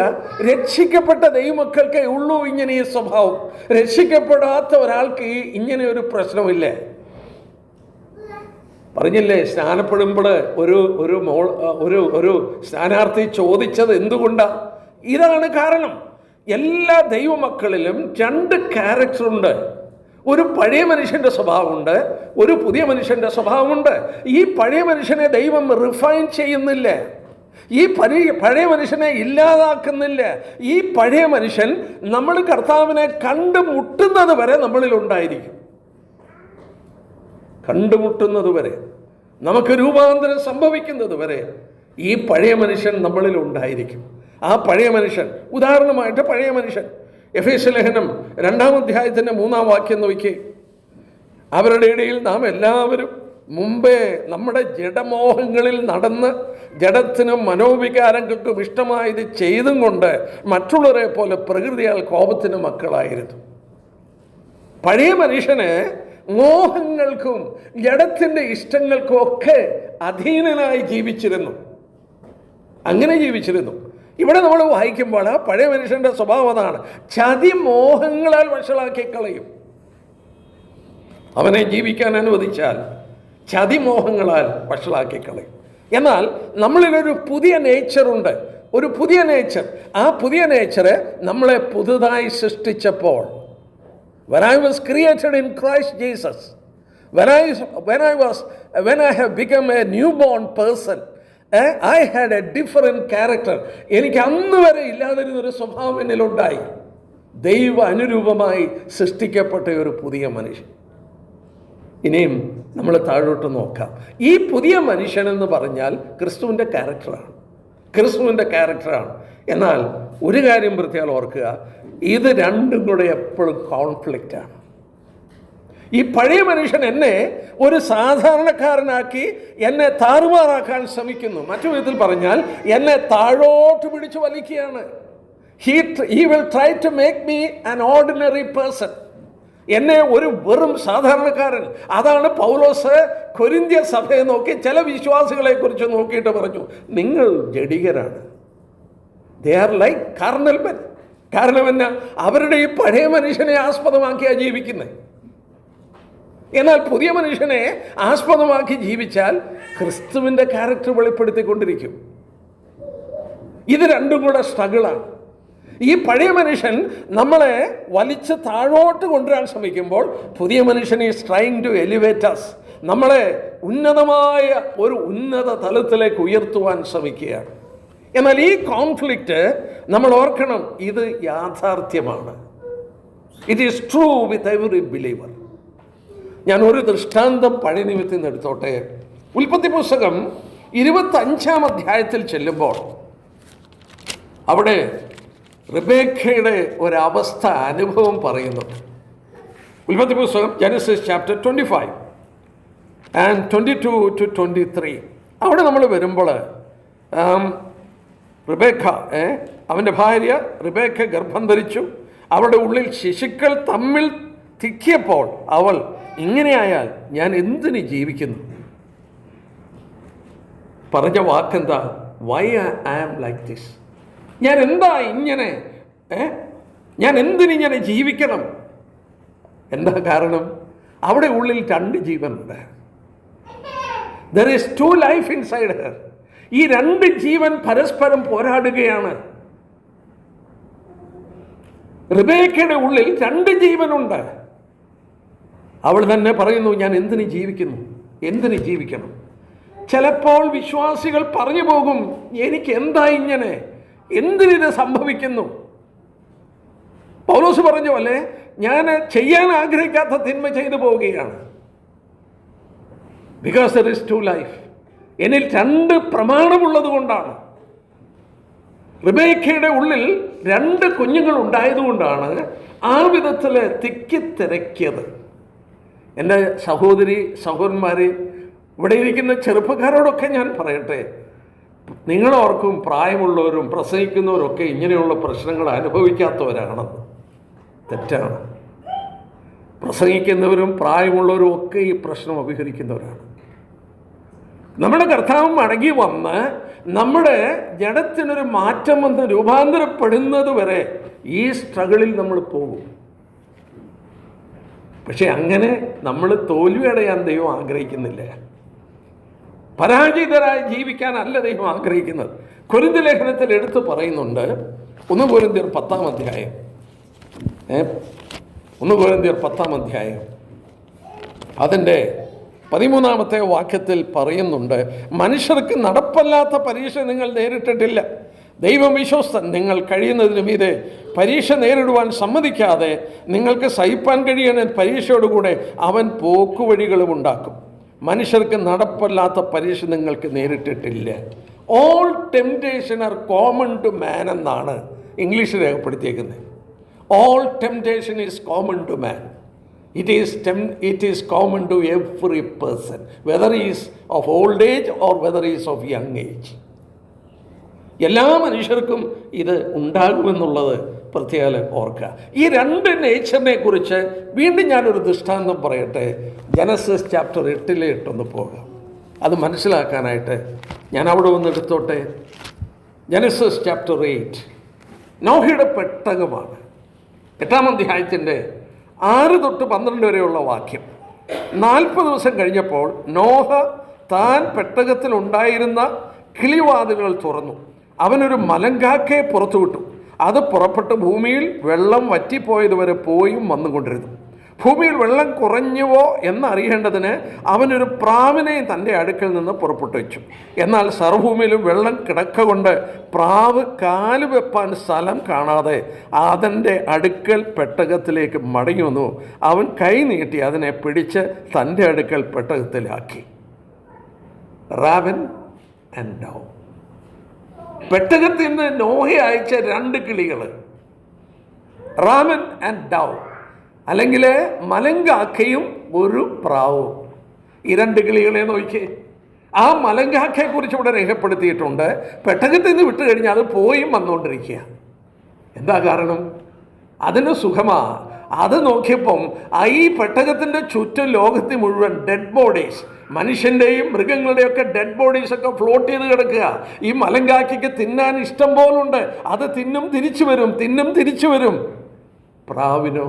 രക്ഷിക്കപ്പെട്ട ദൈവമക്കൾക്ക് ഉള്ളൂ ഇങ്ങനെ ഈ സ്വഭാവം. രക്ഷിക്കപ്പെടാത്ത ഒരാൾക്ക് ഇങ്ങനെ ഒരു പ്രശ്നമില്ലേ? പറഞ്ഞില്ലേ, സ്നാനപ്പെടുമ്പോൾ ഒരു സ്ഥാനാർത്ഥി ചോദിച്ചത് എന്തുകൊണ്ടാണ്? ഇതാണ് കാരണം. എല്ലാ ദൈവമക്കളിലും 2 ക്യാരക്ടറുണ്ട്. ഒരു പഴയ മനുഷ്യൻ്റെ സ്വഭാവമുണ്ട്, ഒരു പുതിയ മനുഷ്യൻ്റെ സ്വഭാവമുണ്ട്. ഈ പഴയ മനുഷ്യനെ ദൈവം റിഫൈൻ ചെയ്യുന്നില്ല. ഈ പഴയ മനുഷ്യനെ ഇല്ലാതാക്കുന്നില്ല. ഈ പഴയ മനുഷ്യൻ നമ്മൾ കർത്താവിനെ കണ്ടുമുട്ടുന്നത് വരെ നമ്മളിലുണ്ടായിരിക്കും. കണ്ടുമുട്ടുന്നത് വരെ, നമുക്ക് രൂപാന്തരം സംഭവിക്കുന്നത് വരെ ഈ പഴയ മനുഷ്യൻ നമ്മളിൽ ഉണ്ടായിരിക്കും. ആ പഴയ മനുഷ്യൻ, ഉദാഹരണമായിട്ട് പഴയ മനുഷ്യൻ, എഫേസ്യ ലേഖനം 2-ാം അധ്യായത്തിൻ്റെ 3-ാം വാക്യം നോക്കി. അവരുടെ ഇടയിൽ നാം എല്ലാവരും മുമ്പേ നമ്മുടെ ജഡമോഹങ്ങളിൽ നടന്ന് ജഡത്തിനും മനോവികാരങ്ങൾക്കും ഇഷ്ടമായത് ചെയ്തും കൊണ്ട് മറ്റുള്ളവരെ പോലെ പ്രകൃതിയാൽ കോപത്തിന് മക്കളായിരുന്നു. പഴയ മനുഷ്യന് മോഹങ്ങൾക്കും ജഡത്തിൻ്റെ ഇഷ്ടങ്ങൾക്കും ഒക്കെ അധീനനായി ജീവിച്ചിരുന്നു. അങ്ങനെ ജീവിച്ചിരുന്നു. ഇവിടെ നമ്മൾ വായിക്കുമ്പോൾ ആ പഴയ മനുഷ്യൻ്റെ സ്വഭാവം അതാണ്. ചതിമോഹങ്ങളാൽ വഷളാക്കി കളയും. അവനെ ജീവിക്കാൻ അനുവദിച്ചാൽ ചതിമോഹങ്ങളാൽ വഷളാക്കി കളയും. എന്നാൽ നമ്മളിലൊരു പുതിയ നേച്ചറുണ്ട്, ഒരു പുതിയ നേച്ചർ. ആ പുതിയ നേച്ചറ് നമ്മളെ പുതുതായി സൃഷ്ടിച്ചപ്പോൾ, when I was created in Christ Jesus, when I have become a newborn person, I had a different character. എനിക്ക് അന്ന് വരെ ഇല്ലാതിരുന്നൊരു സ്വഭാവം എന്നിലുണ്ടായി. ദൈവ അനുരൂപമായി സൃഷ്ടിക്കപ്പെട്ട ഒരു പുതിയ മനുഷ്യൻ. ഇനിയും നമ്മൾ താഴോട്ട് നോക്കാം. ഈ പുതിയ മനുഷ്യനെന്ന് പറഞ്ഞാൽ ക്രിസ്തുവിൻ്റെ ക്യാരക്ടറാണ്. എന്നാൽ ഒരു കാര്യം പ്രത്യേകം ഓർക്കുക, ഇത് രണ്ടും കൂടെ എപ്പോഴും കോൺഫ്ലിക്റ്റാണ്. ഈ പഴയ മനുഷ്യൻ എന്നെ ഒരു സാധാരണക്കാരനാക്കി എന്നെ താറുമാറാക്കാൻ ശ്രമിക്കുന്നു. മറ്റു വിധത്തിൽ പറഞ്ഞാൽ എന്നെ താഴോട്ട് പിടിച്ചു വലിക്കുകയാണ്. He will try to make me an ordinary person. എന്നെ ഒരു വെറും സാധാരണക്കാരൻ. അതാണ് പൗലോസ് കൊരിന്ത്യ സഭയെ നോക്കി ചില വിശ്വാസികളെ കുറിച്ച് നോക്കിയിട്ട് പറഞ്ഞു, നിങ്ങൾ ജഡികരാണ്. They are like carnal men. കാരണം എന്നാ? അവരുടെ ഈ പഴയ മനുഷ്യനെ ആസ്പദമാക്കിയാണ് ജീവിക്കുന്നത്. എന്നാൽ പുതിയ മനുഷ്യനെ ആസ്പദമാക്കി ജീവിച്ചാൽ ക്രിസ്തുവിൻ്റെ ക്യാരക്ടർ വെളിപ്പെടുത്തിക്കൊണ്ടിരിക്കും. ഇത് രണ്ടും കൂടെ സ്ട്രഗിളാണ്. ഈ പഴയ മനുഷ്യൻ നമ്മളെ വലിച്ച് താഴോട്ട് കൊണ്ടുവരാൻ ശ്രമിക്കുമ്പോൾ പുതിയ മനുഷ്യൻ is trying to elevate us, നമ്മളെ ഉന്നതമായ ഒരു ഉന്നത തലത്തിലേക്ക് ഉയർത്തുവാൻ ശ്രമിക്കുകയാണ്. എന്നാൽ ഈ കോൺഫ്ലിക്റ്റ് നമ്മൾ ഓർക്കണം, ഇത് യാഥാർത്ഥ്യമാണ്. It is true with every believer. ഞാൻ ഒരു ദൃഷ്ടാന്തം പഴയ നിമിത്തത്തിൽ നിന്ന് എടുത്തോട്ടെ. ഉൽപ്പത്തി പുസ്തകം 25-ാം അധ്യായത്തിൽ ചെല്ലുമ്പോൾ അവിടെ റിബേക്കയുടെ ഒരവസ്ഥ, അനുഭവം പറയുന്നുണ്ട്. ഉൽപ്പത്തി പുസ്തകം ജെനസിസ് ചാപ്റ്റർ 25 and 22 to 23. അവിടെ നമ്മൾ വരുമ്പോൾ റിബേക്ക, അവൻ്റെ ഭാര്യ റിബേക്ക ഗർഭം ധരിച്ചു. അവരുടെ ഉള്ളിൽ ശിശുക്കൾ തമ്മിൽ തിക്കിയപ്പോൾ അവൾ, ഇങ്ങനെയായാൽ ഞാൻ എന്തിന് ജീവിക്കുന്നു? പറഞ്ഞ വാക്കെന്താ? Why I am like this. ഞാൻ എന്താ ഇങ്ങനെ, ഞാൻ എന്തിനിങ്ങനെ ജീവിക്കണം? എന്താ കാരണം? അവിടെ ഉള്ളിൽ 2 ജീവനുണ്ട്. There is 2 life inside her. ഈ 2 ജീവൻ പരസ്പരം പോരാടുകയാണ്. റിബേക്കയുടെ ഉള്ളിൽ 2 ജീവനുണ്ട്. അവൾ തന്നെ പറയുന്നു, ഞാൻ എന്തിന് ജീവിക്കണം? ചിലപ്പോൾ വിശ്വാസികൾ പറഞ്ഞു പോകും, എനിക്ക് എന്താ ഇങ്ങനെ, എന്തിനിത് സംഭവിക്കുന്നു? പൗലോസ് പറഞ്ഞ പോലെ ഞാൻ ചെയ്യാൻ ആഗ്രഹിക്കാത്ത തിന്മ ചെയ്തു പോവുകയാണ്. Because there is two life. എന്നിൽ 2 പ്രമാണമുള്ളത് കൊണ്ടാണ്. റിബേക്കയുടെ ഉള്ളിൽ 2 കുഞ്ഞുങ്ങൾ ഉണ്ടായതുകൊണ്ടാണ് ആ വിധത്തിൽ തിക്കിത്തിരക്കിയത്. എൻ്റെ സഹോദരി സഹോദരന്മാർ, ഇവിടെ ഇരിക്കുന്ന ചെറുപ്പക്കാരോടൊക്കെ ഞാൻ പറയട്ടെ, നിങ്ങളോർക്കും പ്രായമുള്ളവരും പ്രസംഗിക്കുന്നവരൊക്കെ ഇങ്ങനെയുള്ള പ്രശ്നങ്ങൾ അനുഭവിക്കാത്തവരാണെന്ന്. തെറ്റാണ്. പ്രസംഗിക്കുന്നവരും പ്രായമുള്ളവരും ഒക്കെ ഈ പ്രശ്നം അഭിഹരിക്കുന്നവരാണ്. നമ്മുടെ കർത്താവ് മടങ്ങി വന്ന് നമ്മുടെ ജഡത്തിനൊരു മാറ്റം വന്ന് രൂപാന്തരപ്പെടുന്നത് വരെ ഈ സ്ട്രഗിളിൽ നമ്മൾ പോകും. പക്ഷെ അങ്ങനെ നമ്മൾ തോൽവിയടയാൻ ദൈവം ആഗ്രഹിക്കുന്നില്ല. പരാജിതരായി ജീവിക്കാനല്ല ദൈവം ആഗ്രഹിക്കുന്നത്. കൊരിന്ത്യ ലേഖനത്തിൽ എടുത്തു പറയുന്നുണ്ട്, 1 കൊരിന്ത്യർ 10-ാം അധ്യായം 1 കൊരിന്ത്യർ 10-ാം അധ്യായം അതിൻ്റെ 13-ാമത്തെ വാക്യത്തിൽ പറയുന്നുണ്ട്, മനുഷ്യർക്ക് നടപ്പല്ലാത്ത പരീക്ഷ നിങ്ങൾ നേരിട്ടിട്ടില്ല. ദൈവം വിശ്വസ്തൻ. നിങ്ങൾ കഴിയുന്നതിന് മീതെ പരീക്ഷ നേരിടുവാൻ സമ്മതിക്കാതെ നിങ്ങൾക്ക് സഹിപ്പാൻ കഴിയുന്ന പരീക്ഷയോടുകൂടെ അവൻ പോക്കുവഴികളും ഉണ്ടാക്കും. മനുഷ്യർക്ക് നടപ്പല്ലാത്ത പരീക്ഷ നിങ്ങൾക്ക് നേരിട്ടിട്ടില്ല. All temptation are common to man എന്നാണ് ഇംഗ്ലീഷിൽ രേഖപ്പെടുത്തിയേക്കുന്നത്. All temptation is common to man. It is common to every person, whether he is of old age or whether he is of young age. എല്ലാ മനുഷ്യർക്കും ഇത് ഉണ്ടാകുമെന്നുള്ളത് പ്രത്യേകം ഓർക്കുക. ഈ 2 നേച്ചറിനെ കുറിച്ച് വീണ്ടും ഞാനൊരു ദൃഷ്ടാന്തം പറയട്ടെ. ജനസിസ് ചാപ്റ്റർ 8 പോകാം. അത് മനസ്സിലാക്കാനായിട്ട് ഞാൻ അവിടെ ഒന്ന് എടുത്തോട്ടെ. ജനസിസ് ചാപ്റ്റർ 8 നോഹയുടെ പെട്ടകമാണ്. 8-ാം അധ്യായത്തിൻ്റെ 6 തൊട്ട് 12 വരെയുള്ള വാക്യം. 40 ദിവസം കഴിഞ്ഞപ്പോൾ നോഹ താൻ പെട്ടകത്തിലുണ്ടായിരുന്ന കിളിവാതിലുകൾ തുറന്നു. അവനൊരു മലങ്കാക്കയെ പുറത്തുവിട്ടു. അത് പുറപ്പെട്ട് ഭൂമിയിൽ വെള്ളം വറ്റിപ്പോയതുവരെ പോയും വന്നുകൊണ്ടിരുന്നു. ഭൂമിയിൽ വെള്ളം കുറഞ്ഞുവോ എന്നറിയേണ്ടതിന് അവനൊരു പ്രാവിനെ തൻ്റെ അടുക്കൽ നിന്ന് പുറപ്പെട്ടു വെച്ചു. എന്നാൽ സർവഭൂമിയിലും വെള്ളം കിടക്ക കൊണ്ട് പ്രാവ് കാല് വെപ്പാൻ സ്ഥലം കാണാതെ അതിൻ്റെ അടുക്കൽ പെട്ടകത്തിലേക്ക് മടങ്ങി വന്നു. അവൻ കൈ നീട്ടി അതിനെ പിടിച്ച് തൻ്റെ അടുക്കൽ പെട്ടകത്തിലാക്കി. Raven and ഡൗ. പെട്ടകത്തിൽ നിന്ന് നോഹ അയച്ച 2 കിളികൾ, റാമൻ ആൻഡ് ഡൗ, അല്ലെങ്കിൽ മലങ്കാക്കയും ഒരു പ്രാവും. ഈ 2 കിളികളെ നോക്കിയേ. ആ മലങ്കാക്കയെക്കുറിച്ച് ഇവിടെ രേഖപ്പെടുത്തിയിട്ടുണ്ട്. പെട്ടകത്തിൽ നിന്ന് വിട്ട് കഴിഞ്ഞാൽ അത് പോയും വന്നുകൊണ്ടിരിക്കുക. എന്താ കാരണം? അതിന് സുഖമാ. അത് നോക്കിയപ്പം ഈ പെട്ടകത്തിൻ്റെ ചുറ്റും ലോകത്തിൽ മുഴുവൻ ഡെഡ് ബോഡീസ്, മനുഷ്യൻ്റെയും മൃഗങ്ങളുടെയൊക്കെ ഡെഡ് ബോഡീസൊക്കെ ഫ്ലോട്ട് ചെയ്ത് കിടക്കുക. ഈ മലങ്കാക്കയ്ക്ക് തിന്നാൻ ഇഷ്ടം പോലുണ്ട്. അത് തിന്നും തിരിച്ചു വരും, തിന്നും തിരിച്ചു വരും. പ്രാവിനോ?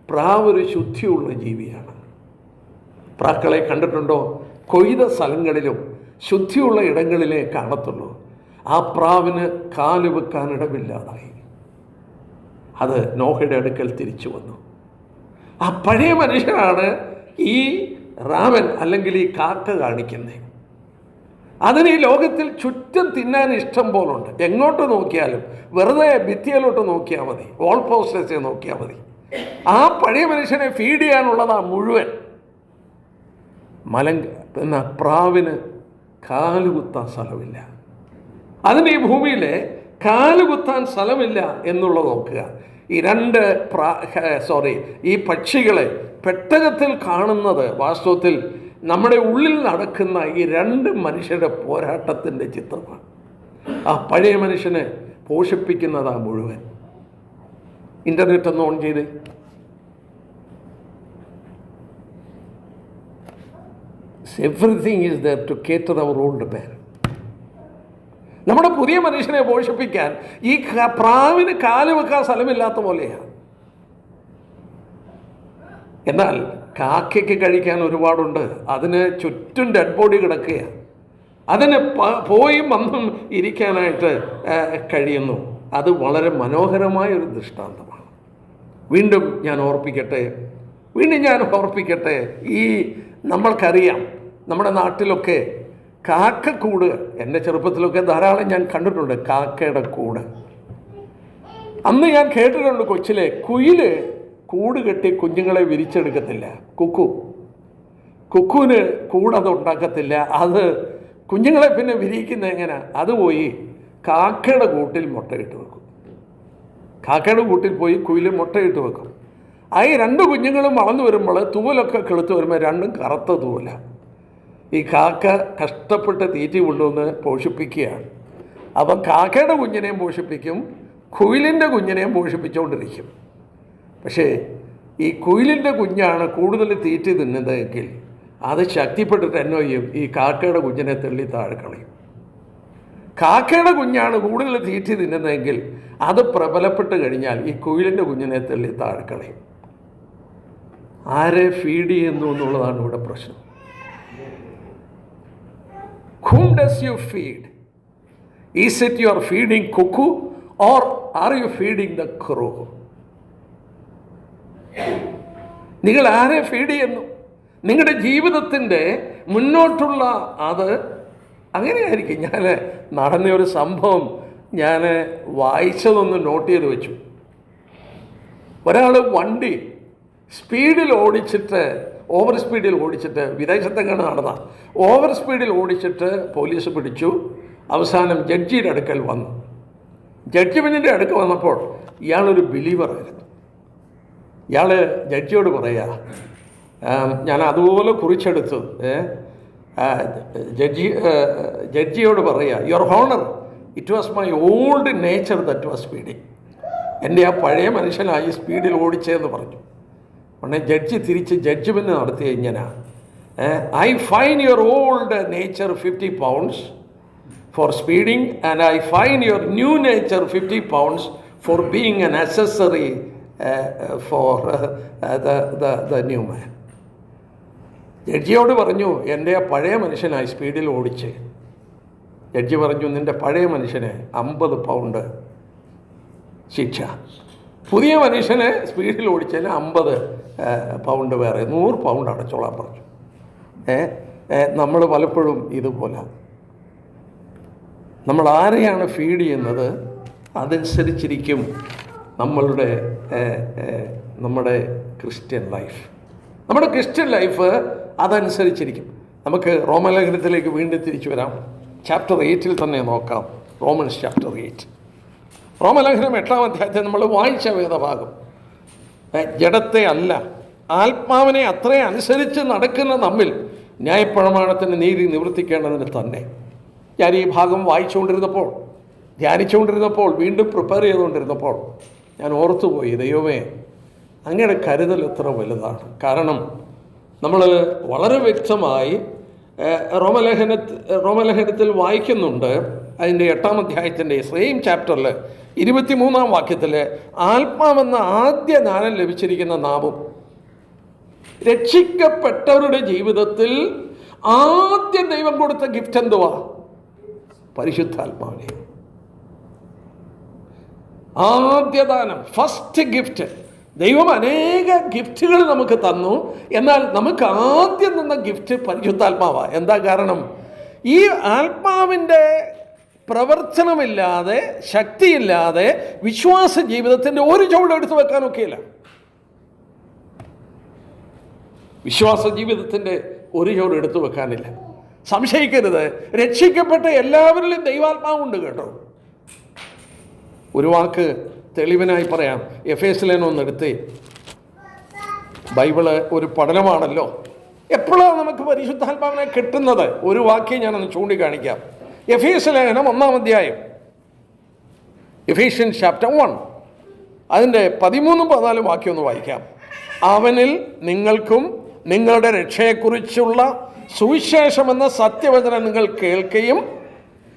പ്രാവൊരു ശുദ്ധിയുള്ള ജീവിയാണ്. പ്രാക്കളെ കണ്ടിട്ടുണ്ടോ? കൊയ്ത സ്ഥലങ്ങളിലും ശുദ്ധിയുള്ള ഇടങ്ങളിലേ കാണത്തുള്ളൂ. ആ പ്രാവിന് കാല് വെക്കാനിടമില്ലാതായി. അത് നോഹയുടെ അടുക്കൽ തിരിച്ചു വന്നു. ആ പഴയ മനുഷ്യനാണ് ഈ റാവൻ അല്ലെങ്കിൽ ഈ കാക്ക കാണിക്കുന്നത്. അതിന് ഈ ലോകത്തിൽ ചുറ്റും തിന്നാൻ ഇഷ്ടം പോലുണ്ട്. എങ്ങോട്ട് നോക്കിയാലും, വെറുതെ ഭിത്തിയിലോട്ട് നോക്കിയാൽ മതി, വാൾ പോസ്റ്റേഴ്സ് നോക്കിയാൽ മതി. ആ പഴയ മനുഷ്യനെ ഫീഡ് ചെയ്യാനുള്ളതാ മുഴുവൻ. എന്ന പ്രാവിന് കാലുകുത്താൻ സ്ഥലമില്ല. അതിന് ഈ ഭൂമിയിലെ കാലുകുത്താൻ സ്ഥലമില്ല എന്നുള്ളത് നോക്കുക. ഈ 2 ഈ പക്ഷികളെ പെട്ടകത്തിൽ കാണുന്നത് വാസ്തവത്തിൽ നമ്മുടെ ഉള്ളിൽ നടക്കുന്ന ഈ 2 മനുഷ്യരുടെ പോരാട്ടത്തിൻ്റെ ചിത്രമാണ്. ആ പഴയ മനുഷ്യനെ പോഷിപ്പിക്കുന്നതാ മുഴുവൻ. ഇൻ്റർനെറ്റ് ഒന്ന് ഓൺ ചെയ്ത് everything is there to cater our old man. നമ്മുടെ പുതിയ മനുഷ്യനെ പോഷിപ്പിക്കാൻ ഈ പ്രാവിന് കാല് വെക്കാൻ സ്ഥലമില്ലാത്ത പോലെയാണ്. എന്നാൽ കാക്കയ്ക്ക് കഴിക്കാൻ ഒരുപാടുണ്ട്. അതിന് ചുറ്റും ഡെഡ് ബോഡി കിടക്കുകയാണ്. അതിന് പോയും വന്നും ഇരിക്കാനായിട്ട് കഴിയുന്നു. അത് വളരെ മനോഹരമായൊരു ദൃഷ്ടാന്തമാണ്. വീണ്ടും ഞാൻ ഓർപ്പിക്കട്ടെ, ഈ നമ്മൾക്കറിയാം നമ്മുടെ നാട്ടിലൊക്കെ കാക്കക്കൂട് എൻ്റെ ചെറുപ്പത്തിലൊക്കെ ധാരാളം ഞാൻ കണ്ടിട്ടുണ്ട്. കാക്കയുടെ കൂട് അന്ന് ഞാൻ കേട്ടിട്ടുണ്ട്. കൊച്ചിലെ കുയില് കൂട് കെട്ടി കുഞ്ഞുങ്ങളെ വിരിച്ചെടുക്കത്തില്ല. കുക്കുവിന് കൂടത് ഉണ്ടാക്കത്തില്ല. അത് കുഞ്ഞുങ്ങളെ പിന്നെ വിരിയിക്കുന്നത് എങ്ങനെ? അത് പോയി കാക്കയുടെ കൂട്ടിൽ മുട്ടയിട്ട് വെക്കും. കാക്കയുടെ കൂട്ടിൽ പോയി കുയില് മുട്ടയിട്ട് വെക്കും. ആ ഈ 2 കുഞ്ഞുങ്ങളും വളർന്നു വരുമ്പോൾ തൂവലൊക്കെ കിളുത്ത് വരുമ്പോൾ രണ്ടും കറുത്ത തൂവല. ഈ കാക്ക കഷ്ടപ്പെട്ട് തീറ്റി കൊണ്ടുവന്ന് പോഷിപ്പിക്കുകയാണ്. അപ്പം കാക്കയുടെ കുഞ്ഞിനെയും പോഷിപ്പിക്കും, കുയിലിൻ്റെ കുഞ്ഞിനെയും പോഷിപ്പിച്ചുകൊണ്ടിരിക്കും. പക്ഷേ ഈ കുയിലിൻ്റെ കുഞ്ഞാണ് കൂടുതൽ തീറ്റി തിന്നുന്നതെങ്കിൽ അത് ശക്തിപ്പെട്ടിട്ട് എന്നോ ചെയ്യും, ഈ കാക്കയുടെ കുഞ്ഞിനെ തള്ളി താഴെ കളയും. കാക്കയുടെ കുഞ്ഞാണ് കൂടുതൽ തീറ്റി തിന്നുന്നതെങ്കിൽ അത് പ്രബലപ്പെട്ട് കഴിഞ്ഞാൽ ഈ കുയിലിൻ്റെ കുഞ്ഞിനെ തള്ളി താഴെ കളയും. ആരെ ഫീഡ് ചെയ്യുന്നു എന്നുള്ളതാണ് ഇവിടെ പ്രശ്നം. Whom does you feed? Is it you are feeding cuckoo or are you feeding the crow? നിങ്ങൾ ആരെ ഫീഡ് ചെയ്യുന്നു? നിങ്ങളുടെ ജീവിതത്തിൻ്റെ മുന്നോട്ടുള്ള അത് അങ്ങനെയായിരിക്കും. ഞാൻ നടന്ന ഒരു സംഭവം ഞാൻ വായിച്ചതൊന്ന് നോട്ട് ചെയ്ത് വെച്ചു. ഒരാൾ വണ്ടി സ്പീഡിൽ ഓടിച്ചിട്ട്, ഓവർ സ്പീഡിൽ ഓടിച്ചിട്ട്, വിദേശത്തെങ്ങാണ് നടന്ന ഓവർ സ്പീഡിൽ ഓടിച്ചിട്ട് പോലീസ് പിടിച്ചു. അവസാനം ജഡ്ജിയുടെ അടുക്കൽ വന്നു. ജഡ്ജിമെൻറ്റിൻ്റെ അടുക്കൽ വന്നപ്പോൾ ഇയാളൊരു ബിലീവറായിരുന്നു. ഇയാൾ ജഡ്ജിയോട് പറയുക, ഞാൻ അതുപോലെ കുറിച്ചെടുത്തു. ജഡ്ജിയോട് പറയുക, your honour, it was my old nature that was speeding. എൻ്റെ ആ പഴയ മനുഷ്യനായി സ്പീഡിൽ ഓടിച്ചതെന്ന് പറഞ്ഞു. ഉടനെ ജഡ്ജി തിരിച്ച് ജഡ്ജ്മെൻറ്റ് നടത്തി ഇങ്ങനെ, I fine your old nature 50 pounds for speeding and I fine your new nature 50 pounds for being an accessory for the new man. ജഡ്ജിയോട് പറഞ്ഞു, എൻ്റെ ആ പഴയ മനുഷ്യനായി സ്പീഡിൽ ഓടിച്ച്. ജഡ്ജി പറഞ്ഞു, നിൻ്റെ പഴയ മനുഷ്യന് 50 pound ശിക്ഷ, പുതിയ മനുഷ്യനെ സ്പീഡിൽ ഓടിച്ചതിന് 50 pound വേറെ 100 pound അടച്ചോളാൻ പറഞ്ഞു. നമ്മൾ പലപ്പോഴും ഇതുപോലെ നമ്മൾ ആരെയാണ് ഫീഡ് ചെയ്യുന്നത് അതനുസരിച്ചിരിക്കും നമ്മുടെ ക്രിസ്ത്യൻ ലൈഫ്. നമ്മുടെ ക്രിസ്ത്യൻ ലൈഫ് അതനുസരിച്ചിരിക്കും. നമുക്ക് റോമലേഖനത്തിലേക്ക് വീണ്ടും തിരിച്ചു വരാം. ചാപ്റ്റർ 8 തന്നെ നോക്കാം. Romance chapter 8. റോമലേഖനം 8-ാം അധ്യായത്തിൽ നമ്മൾ വായിച്ച വേദഭാഗം, ജഡത്തെ അല്ല ആത്മാവിനെ അത്രേ അനുസരിച്ച് നടക്കുന്ന നമ്മിൽ ന്യായപ്രമാണത്തിൻ്റെ നീതി നിവർത്തിക്കേണ്ടതിന് തന്നെ. ഞാൻ ഈ ഭാഗം വായിച്ചുകൊണ്ടിരുന്നപ്പോൾ, ധ്യാനിച്ചുകൊണ്ടിരുന്നപ്പോൾ, വീണ്ടും പ്രിപ്പയർ ചെയ്തുകൊണ്ടിരുന്നപ്പോൾ ഞാൻ ഓർത്തുപോയി, ദൈവമേ അങ്ങയുടെ കരുതൽ എത്ര വലുതാണ്. കാരണം നമ്മൾ വളരെ വ്യക്തമായി റോമലേഖനത്തിൽ വായിക്കുന്നുണ്ട്. അതിൻ്റെ 8-ാം അധ്യായത്തിൻ്റെ സെയിം ചാപ്റ്ററിൽ 23-ാം വാക്യത്തിൽ ആത്മാവെന്ന ആദ്യ ജ്ഞാനം ലഭിച്ചിരിക്കുന്ന നാമും രക്ഷിക്കപ്പെട്ടവരുടെ ജീവിതത്തിൽ ആദ്യം ദൈവം കൊടുത്ത ഗിഫ്റ്റ് എന്തുവാ? പരിശുദ്ധാത്മാവിനെ. ആദ്യദാനം, ഫസ്റ്റ് ഗിഫ്റ്റ്. ദൈവം അനേക ഗിഫ്റ്റുകൾ നമുക്ക് തന്നു, എന്നാൽ നമുക്ക് ആദ്യം തന്ന ഗിഫ്റ്റ് പരിശുദ്ധാത്മാവാണ്. എന്താ കാരണം? ഈ ആത്മാവിൻ്റെ പ്രവർത്തനമില്ലാതെ, ശക്തിയില്ലാതെ വിശ്വാസ ജീവിതത്തിൻ്റെ ഒരു ചുവട് എടുത്തു വെക്കാനൊക്കെയില്ല. വിശ്വാസ ജീവിതത്തിൻ്റെ ഒരു ചുവട് എടുത്തു വെക്കാനില്ല. സംശയിക്കരുത്, രക്ഷിക്കപ്പെട്ട എല്ലാവരിലും ദൈവാത്മാവുണ്ട് കേട്ടോ. ഒരു വാക്ക് തെളിവിനായി പറയാം. എഫേസ്യലേനൊന്നെടുത്ത്, ബൈബിള് ഒരു പഠനമാണല്ലോ. എപ്പോഴാണ് നമുക്ക് പരിശുദ്ധാത്മാവിനെ കിട്ടുന്നത്? ഒരു വാക്യം ഞാനൊന്ന് ചൂണ്ടിക്കാണിക്കാം. എഫേസ്യലേഖനം 1-ാം അധ്യായം, എഫേഷ്യൻസ് ചാപ്റ്റർ 1, അതിൻ്റെ 13-14 വാക്യം ഒന്ന് വായിക്കാം. അവനിൽ നിങ്ങൾക്കും നിങ്ങളുടെ രക്ഷയെക്കുറിച്ചുള്ള സുവിശേഷമെന്ന സത്യവചനം നിങ്ങൾ കേൾക്കുകയും,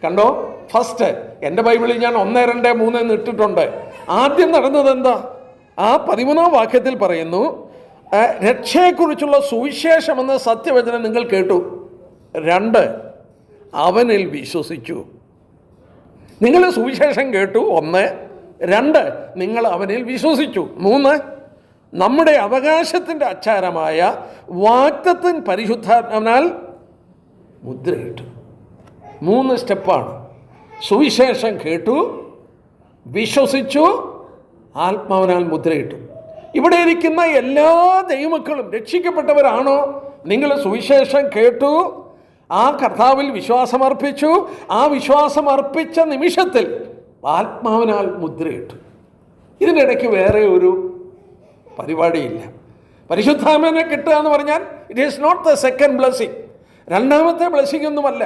കണ്ടോ, ഫസ്റ്റ് എൻ്റെ ബൈബിളിൽ ഞാൻ 1, 2, 3 എന്ന് ഇട്ടിട്ടുണ്ട്. ആദ്യം നടന്നത് എന്താ? ആ 13-ാം വാക്യത്തിൽ പറയുന്നു, രക്ഷയെക്കുറിച്ചുള്ള സുവിശേഷമെന്ന സത്യവചനം നിങ്ങൾ കേട്ടു. 2, അവനിൽ വിശ്വസിച്ചു. നിങ്ങൾ സുവിശേഷം കേട്ടു 1. 2, നിങ്ങൾ അവനിൽ വിശ്വസിച്ചു. 3, നമ്മുടെ അവകാശത്തിൻ്റെ അച്ചാരമായ വാഗ്ദത്തം പരിശുദ്ധാത്മാവിനാൽ മുദ്രയിട്ടു. 3 സ്റ്റെപ്പാണ്. സുവിശേഷം കേട്ടു, വിശ്വസിച്ചു, ആത്മാവിനാൽ മുദ്രയിട്ടു. ഇവിടെ ഇരിക്കുന്ന എല്ലാ ദൈവമക്കളും രക്ഷിക്കപ്പെട്ടവരാണോ? നിങ്ങൾ സുവിശേഷം കേട്ടു, ആ കർത്താവിൽ വിശ്വാസമർപ്പിച്ചു, ആ വിശ്വാസമർപ്പിച്ച നിമിഷത്തിൽ ആത്മാവിനാൽ മുദ്രയിട്ടു. ഇതിനിടയ്ക്ക് വേറെ ഒരു പരിപാടിയില്ല. പരിശുദ്ധാത്മാവിനെ കിട്ടുക എന്ന് പറഞ്ഞാൽ it is not the second blessing, രണ്ടാമത്തെ ബ്ലെസ്സിങ് ഒന്നുമല്ല.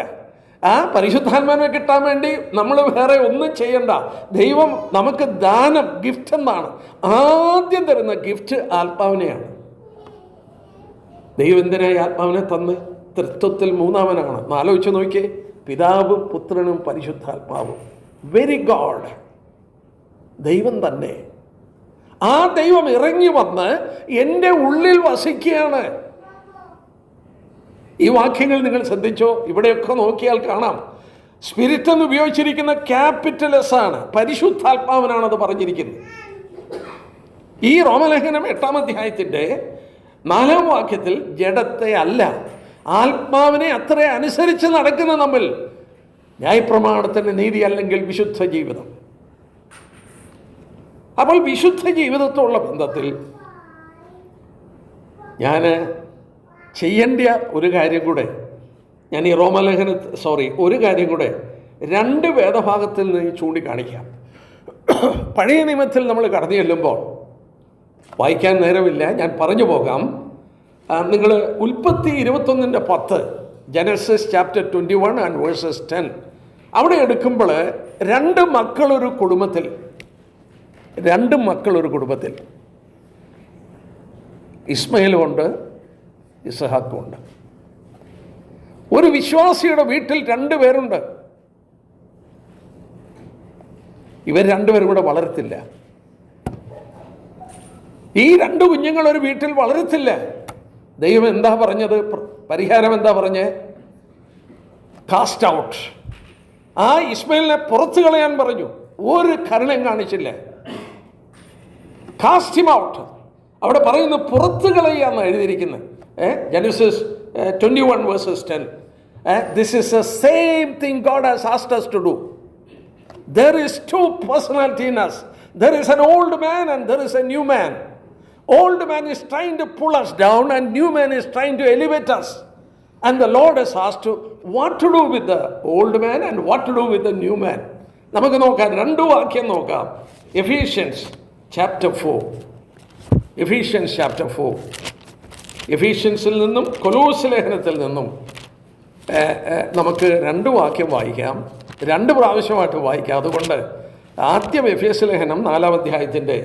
ആ പരിശുദ്ധാത്മാവിനെ കിട്ടാൻ വേണ്ടി നമ്മൾ വേറെ ഒന്നും ചെയ്യണ്ട. ദൈവം നമുക്ക് ദാനം, ഗിഫ്റ്റ് എന്നാണ്. ആദ്യം തരുന്ന ഗിഫ്റ്റ് ആത്മാവിനെയാണ്. ദൈവം എന്തിനായി ആത്മാവിനെ തന്ന്? തൃത്വത്തിൽ മൂന്നാമനാണ്. ആലോചിച്ച് നോക്കിയേ, പിതാവും പുത്രനും പരിശുദ്ധാത്മാവും. വെരി ഗോഡ്, ദൈവം തന്നെ. ആ ദൈവം ഇറങ്ങി വന്ന് എൻ്റെ ഉള്ളിൽ വസിക്കുകയാണ്. ഈ വാക്യങ്ങൾ നിങ്ങൾ ശ്രദ്ധിച്ചോ? ഇവിടെയൊക്കെ നോക്കിയാൽ കാണാം, സ്പിരിറ്റ് എന്ന് ഉപയോഗിച്ചിരിക്കുന്ന ക്യാപിറ്റൽ എസ് ആണ്. പരിശുദ്ധാത്മാവിനാണ് അത് പറഞ്ഞിരിക്കുന്നത്. ഈ റോമലേഖനം 8-ാം അധ്യായത്തിൻ്റെ 4-ാം വാക്യത്തിൽ ജഡത്തെ അല്ല, ആത്മാവിനെ അത്ര അനുസരിച്ച് നടക്കുന്ന നമ്മൾ ന്യായപ്രമാണത്തിൻ്റെ നീതി അല്ലെങ്കിൽ വിശുദ്ധ ജീവിതം. അപ്പോൾ വിശുദ്ധ ജീവിതത്തോടുള്ള ബന്ധത്തിൽ ഞാൻ ചെയ്യേണ്ട ഒരു കാര്യം കൂടെ, ഞാൻ ഈ ഒരു കാര്യം കൂടെ 2 വേദഭാഗത്തിൽ നിന്ന് ചൂണ്ടിക്കാണിക്കാം. പഴയ നിയമത്തിൽ നമ്മൾ കടന്നു ചെല്ലുമ്പോൾ വായിക്കാൻ നേരമില്ല, ഞാൻ പറഞ്ഞു പോകാം. നിങ്ങൾ ഉൽപ്പത്തി 21:10, ജനസിസ് ചാപ്റ്റർ 21 ആൻഡ് വേഴ്സസ് 10 അവിടെ എടുക്കുമ്പോൾ 2 മക്കൾ ഒരു കുടുംബത്തിൽ, ഇസ്മയേലുമുണ്ട്, ഇസഹാക്കുമുണ്ട്. ഒരു വിശ്വാസിയുടെ വീട്ടിൽ 2 പേരുണ്ട്. ഇവർ 2 പേരും കൂടെ വളരത്തില്ല. ഈ 2 കുഞ്ഞുങ്ങൾ ഒരു വീട്ടിൽ വളരത്തില്ല. ദൈവം എന്താ പറഞ്ഞത്? പരിഹാരം എന്താ പറഞ്ഞേ? Cast out. ആ ഇസ്മയേലിനെ പുറത്തു കളയാൻ പറഞ്ഞു. ഒരു കരുണയും കാണിച്ചില്ല. Cast him out. അവിടെ പറയുന്നു പുറത്തു കളയുക എന്നാണ് എഴുതിയിരിക്കുന്നത്. Genesis 21 verses 10. This is the same thing God has asked us to do. There is 2 personality in us. There is an old man and there is a new man. Old man is trying to pull us down and new man is trying to elevate us. And the Lord has asked what to do with the old man and what to do with the new man. നമുക്ക് നോക്കാം, 2 വാക്യം നോക്കാം. Ephesians chapter 4. എഫീഷ്യൻസിൽ നിന്നും കൊലോസ് ലേഖനത്തിൽ നിന്നും നമുക്ക് 2 വാക്യം വായിക്കാം. 2 പ്രാവശ്യമായിട്ട് വായിക്കാം. അതുകൊണ്ട് ആദ്യം എഫേസ്യ ലേഖനം 4-ാം അധ്യായത്തിൻ്റെ